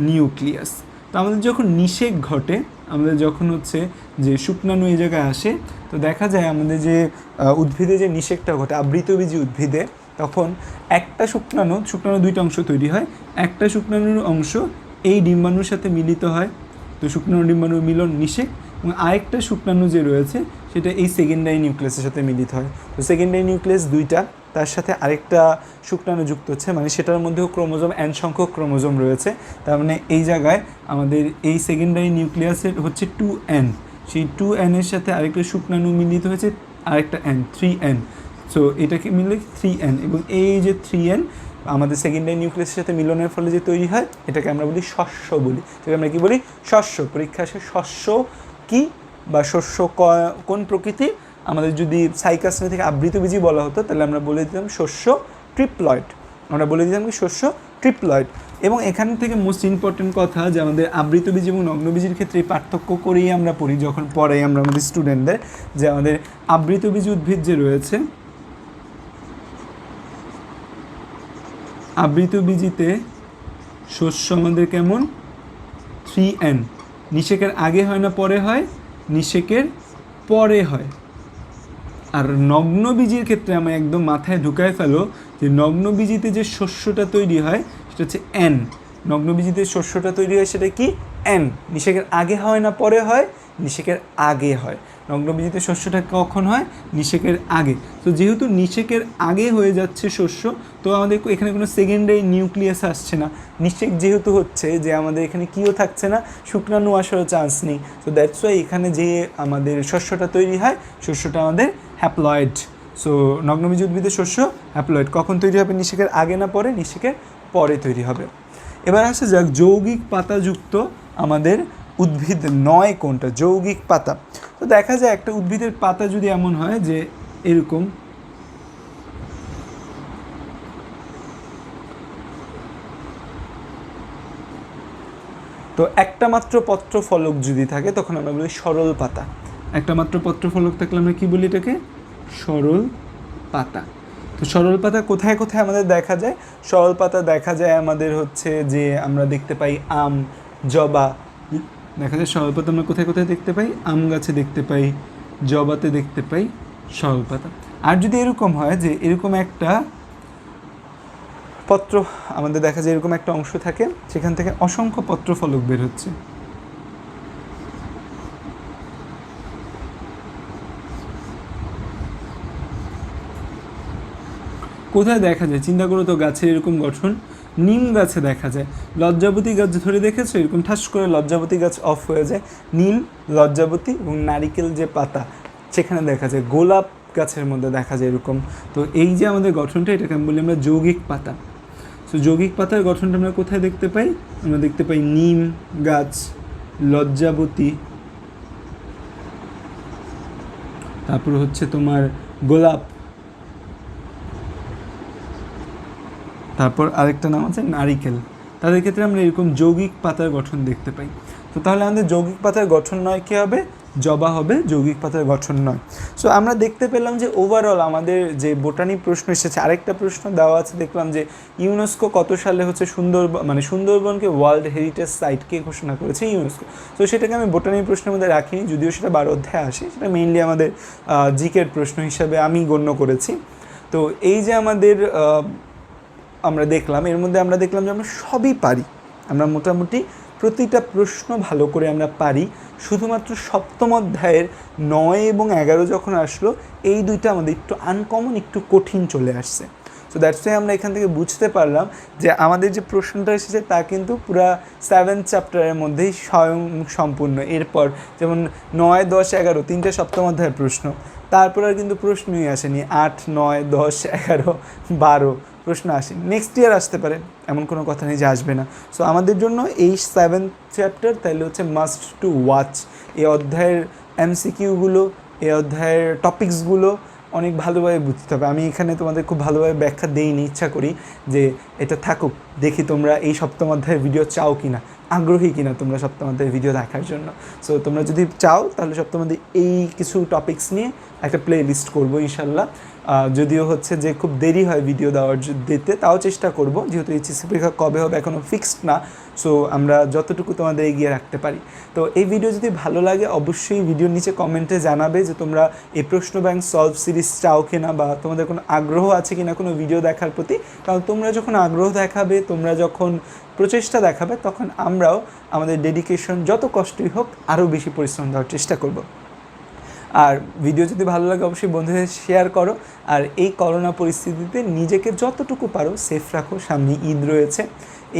নিউক্লিয়াস। তো আমাদের যখন নিষেক ঘটে, আমাদের যখন হচ্ছে যে শুক্রাণু এই জায়গায় আসে, তো দেখা যায় আমাদের যে উদ্ভিদে যে নিষেকটা ঘটে, আবৃতবীজী উদ্ভিদে, তখন একটা শুক্রাণু 2টা অংশ তৈরি হয়। একটা শুক্রাণুর অংশ এই ডিম্বাণুর সাথে মিলিত হয়, তো শুক্রাণু ডিম্বাণুর মিলন নিষেক, এবং আরেকটা শুক্রাণু যে রয়েছে সেটা এই সেকেন্ডারি নিউক্লিয়াসের সাথে মিলিত হয়। তো সেকেন্ডারি নিউক্লিয়াস 2টা, তার সাথে আরেকটা শুক্রাণু যুক্ত হচ্ছে, মানে সেটার মধ্যেও ক্রোমোজোম n সংখ্যক ক্রোমোজোম রয়েছে। তার মানে এই জায়গায় আমাদের এই সেকেন্ডারি নিউক্লিয়াসের হচ্ছে 2n, সেই 2n এর সাথে আরেকটা শুক্রাণু মিলিত হয়েছে আরেকটা n, 3n। সো এটাকে মিলে 3n, এবং এই যে 3n আমাদের সেকেন্ডারি নিউক্লিয়াসের সাথে মিলনের ফলে যে তৈরি হয়, এটাকে আমরা বলি শস্য বলি। এটাকে আমরা কী বলি? শস্য। পরীক্ষা আসে শস্য কি বা শস্য কোন প্রকৃতি। আমাদের যদি সাইকাস থেকে আবৃতবীজী বলা হতো, তাহলে আমরা বলে দিতাম শস্য ট্রিপ্লয়েড। আমরা বলে দিতাম কি শস্য ট্রিপ্লয়েড। এবং এখান থেকে মোস্ট ইম্পর্টেন্ট কথা, যে আমাদের আবৃতবীজী এবং নগ্নবীজীর ক্ষেত্রে পার্থক্য করেই আমরা পড়ি, যখন পড়াই আমরা আমাদের স্টুডেন্টদের, যে আমাদের আবৃতবীজী উদ্ভিদ যে রয়েছে, আবৃতবীজীতে শস্য আমাদের কেমন? 3n। নিষেকের আগে হয় না পরে হয়? নিষেকের পরে হয়। আর নগ্নবীজীর ক্ষেত্রে আমি একদম মাথায় ঢুকায় ফেলো যে নগ্নবীজীতে যে শস্যটা তৈরি হয় সেটা হচ্ছে n। নগ্নবীজীতে শস্যটা তৈরি হয় সেটা কি? n। নিষেকের আগে হয় না পরে হয়? নিষেকের আগে হয়। নগ্নবীজীতে শস্যটা কখন হয়? নিষেকের আগে। তো যেহেতু নিষেকের আগে হয়ে যাচ্ছে শস্য, তো আমাদের এখানে কোনো সেকেন্ডারি নিউক্লিয়াস আসছে না। নিষেক যেহেতু হচ্ছে, যে আমাদের এখানে কিও থাকছে না, শুক্রাণু আসারও চান্স নেই। তো দ্যাটস ওয়াই এখানে যে আমাদের শস্যটা তৈরি হয়, শস্যটা আমাদের হ্যাপ্লয়েড। সো নগ্নবীজী উদ্ভিদের শস্য হ্যাপ্লয়েড। কখন তৈরি হবে? নিষেকের আগে না পরে? নিষেকের পরে তৈরি হবে। এবার আসা যাক যৌগিক পাতাযুক্ত আমাদের উদ্ভিদ নয় কোনটা? যৌগিক পাতা। তো দেখা যায় একটা উদ্ভিদের পাতা যদি এমন হয় যে এরকম, তো একটা মাত্র পত্রফলক যদি থাকে, তখন আমরা বলি সরল পাতা। একটা মাত্র পত্রফলক থাকলে আমরা কি বলি? এটাকে সরল পাতা। তো সরল পাতা কোথায় কোথায় আমাদের দেখা যায়? সরল পাতা দেখা যায় আমাদের হচ্ছে যে আমরা দেখতে পাই আম, জবা। দেখা যায় সরল পাতা আমরা কোথায় কোথায় দেখতে পাই? আম গাছে দেখতে পাই, জবাতে দেখতে পাই সরল পাতা। আর যদি এরকম হয় যে এরকম একটা পত্র আমাদের দেখা যায়, এরকম একটা অংশ থাকে, সেখান থেকে অসংখ্য পত্রফলক বের হচ্ছে। কোথায় দেখা যায়? চিন্তা করো তো, গাছের এরকম গঠন নিম গাছে দেখা যায়। লজ্জাবতী গাছ ধরে দেখেছো? এরকম ঠাস করে লজ্জাবতী গাছ অফ হয়ে যায়। নিম, লজ্জাবতী এবং নারিকেল যে পাতা, সেখানে দেখা যায়। গোলাপ গাছের মধ্যে দেখা যায় এরকম। তো এই যে আমাদের গঠনটা, এটাকে আমি বলি আমরা যৌগিক পাতা। তো যৌগিক পাতার গঠনটা আমরা কোথায় দেখতে পাই? আমরা দেখতে পাই নিম গাছ, লজ্জাবতী, তারপর হচ্ছে তোমার গোলাপ, তারপর আরেকটা নাম আছে নারিকেল। তাদের ক্ষেত্রে আমরা এরকম যৌগিক পাতার গঠন দেখতে পাই। তো তাহলে আমাদের যৌগিক পাতার গঠন নয় কী হবে? জবা হবে, যৌগিক পাতার গঠন নয়। সো আমরা দেখতে পেলাম যে ওভারঅল আমাদের যে বোটানি প্রশ্ন এসেছে, আরেকটা প্রশ্ন দেওয়া আছে, দেখলাম যে ইউনেস্কো কত সালে হচ্ছে সুন্দরবনকে ওয়ার্ল্ড হেরিটেজ সাইট কে ঘোষণা করেছে? ইউনেস্কো। তো সেটাকে আমি বোটানি প্রশ্নের মধ্যে রাখিনি, যদিও সেটা 12 অধ্যায়ে আসে। সেটা মেইনলি আমাদের জিকের প্রশ্ন হিসাবে আমি গণ্য করেছি। তো এই যে আমাদের আমরা দেখলাম, এর মধ্যে আমরা দেখলাম যে আমরা সবই পারি। আমরা মোটামুটি প্রতিটা প্রশ্ন ভালো করে আমরা পারি। শুধুমাত্র সপ্তম অধ্যায়ের 9 এবং 11 যখন আসলো, এই দুইটা আমাদের একটু আনকমন, একটু কঠিন চলে আসছে। সো দ্যাটস ওয়াই আমরা এখান থেকে বুঝতে পারলাম যে আমাদের যে প্রশ্নটা এসেছে তা কিন্তু পুরা 7 চ্যাপ্টারের মধ্যেই স্বয়ং সম্পূর্ণ। এরপর যেমন 9, 10, 11 তিনটে সপ্তম অধ্যায়ের প্রশ্ন, তারপর আর কিন্তু প্রশ্নই আসেনি, 8, 9, 10, 11, 12 প্রশ্ন আসেনি। নেক্সট ইয়ার আসতে পারে, এমন কোনো কথা নেই যে আসবে না। সো আমাদের জন্য এই 7th চ্যাপ্টার তাইলে হচ্ছে মাস্ট টু ওয়াচ। এই অধ্যায়ের MCQগুলো, এই অধ্যায়ের টপিকসগুলো অনেক ভালোভাবে বুঝতে হবে। আমি এখানে তোমাদের খুব ভালোভাবে ব্যাখ্যা দেইনি, ইচ্ছা করি যে এটা থাকুক, দেখি তোমরা এই সপ্তম অধ্যায়ের ভিডিও চাও কি না, আগ্রহী কিনা তোমরা সপ্তম অধ্যায়ের ভিডিও দেখার জন্য। সো তোমরা যদি চাও তাহলে সপ্তম অধ্যায়ে এই কিছু টপিকস নিয়ে একটা প্লে লিস্ট করবো ইনশাল্লাহ। যদিও হচ্ছে যে খুব দেরি হয় ভিডিও দিতে, তাও চেষ্টা করব, যেহেতু এইচএসসি পরীক্ষা কবে হবে এখনও ফিক্সড না। সো আমরা যতটুকু তোমাদের এগিয়ে রাখতে পারি। তো এই ভিডিও যদি ভালো লাগে অবশ্যই ভিডিওর নিচে কমেন্টে জানাবে যে তোমরা এই প্রশ্ন ব্যাংক সলভ সিরিজ চাও কিনা, বা তোমাদের কোনো আগ্রহ আছে কিনা কোনো ভিডিও দেখার প্রতি। কারণ তোমরা যখন আগ্রহ দেখাবে, তোমরা যখন প্রচেষ্টা দেখাবে, তখন আমরাও আমাদের ডেডিকেশন যত কষ্টই হোক আরও বেশি পরিশ্রম দেওয়ার চেষ্টা করব। আর ভিডিও যদি ভালো লাগে অবশ্যই বন্ধুদের শেয়ার করো। আর এই করোনা পরিস্থিতিতে নিজেকে যতটুকু পারো সেফ রাখো। সামনে ঈদ রয়েছে,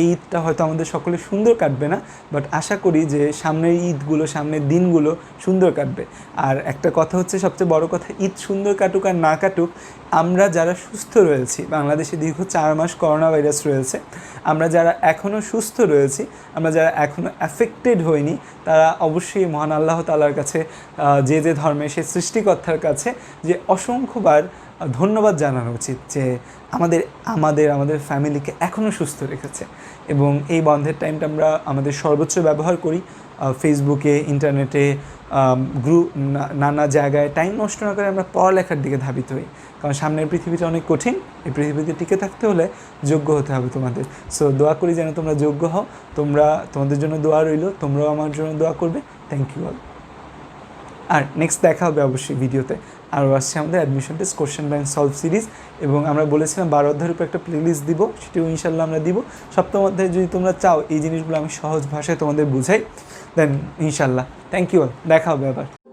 এই ঈদটা হয়তো আমাদের সকলে সুন্দর কাটবে না, বাট আশা করি যে সামনের ঈদগুলো, সামনের দিনগুলো সুন্দর কাটবে। আর একটা কথা হচ্ছে, সবচেয়ে বড় কথা, ঈদ সুন্দর কাটুক আর না কাটুক, আমরা যারা সুস্থ রয়েছি, বাংলাদেশে দীর্ঘ 4 মাস করোনা ভাইরাস রয়েছে, আমরা যারা এখনও সুস্থ রয়েছি, আমরা যারা এখনও অ্যাফেক্টেড হইনি, তারা অবশ্যই মহান আল্লাহ তাআলার কাছে, যে যে ধর্মে, সে সৃষ্টিকর্তার কাছে যে অসংখ্যবার ধন্যবাদ জানানো উচিত যে আমাদের ফ্যামিলিকে এখনও সুস্থ রেখেছে। এবং এই বন্ধের টাইমটা আমরা আমাদের সর্বোচ্চ ব্যবহার করি, ফেসবুকে, ইন্টারনেটে, গ্রুপ, নানা জায়গায় টাইম নষ্ট না করে আমরা পড়ালেখার দিকে ধাবিত হই। কারণ সামনের পৃথিবীটা অনেক কঠিন, এই পৃথিবীতে টিকে থাকতে হলে যোগ্য হতে হবে তোমাদের। সো দোয়া করি যেন তোমরা যোগ্য হও। তোমাদের জন্য দোয়া রইল, তোমরাও আমার জন্য দোয়া করবে। Thank you all. আর নেক্সট দেখা হবে অবশ্যই ভিডিওতে। আরও আসছে আমাদের admission test question bank solve series, এবং আমরা বলেছিলাম 12 অধ্যায়ের উপর একটা প্লেলিস্ট দিব, সেটিও ইনশাল্লাহ আমরা দিব। সপ্তম অধ্যায়ে যদি তোমরা চাও এই জিনিসগুলো আমি সহজ ভাষায় তোমাদের বুঝাই, দেন ইনশাল্লাহ। থ্যাংক ইউ অল, দেখা হবে আবার।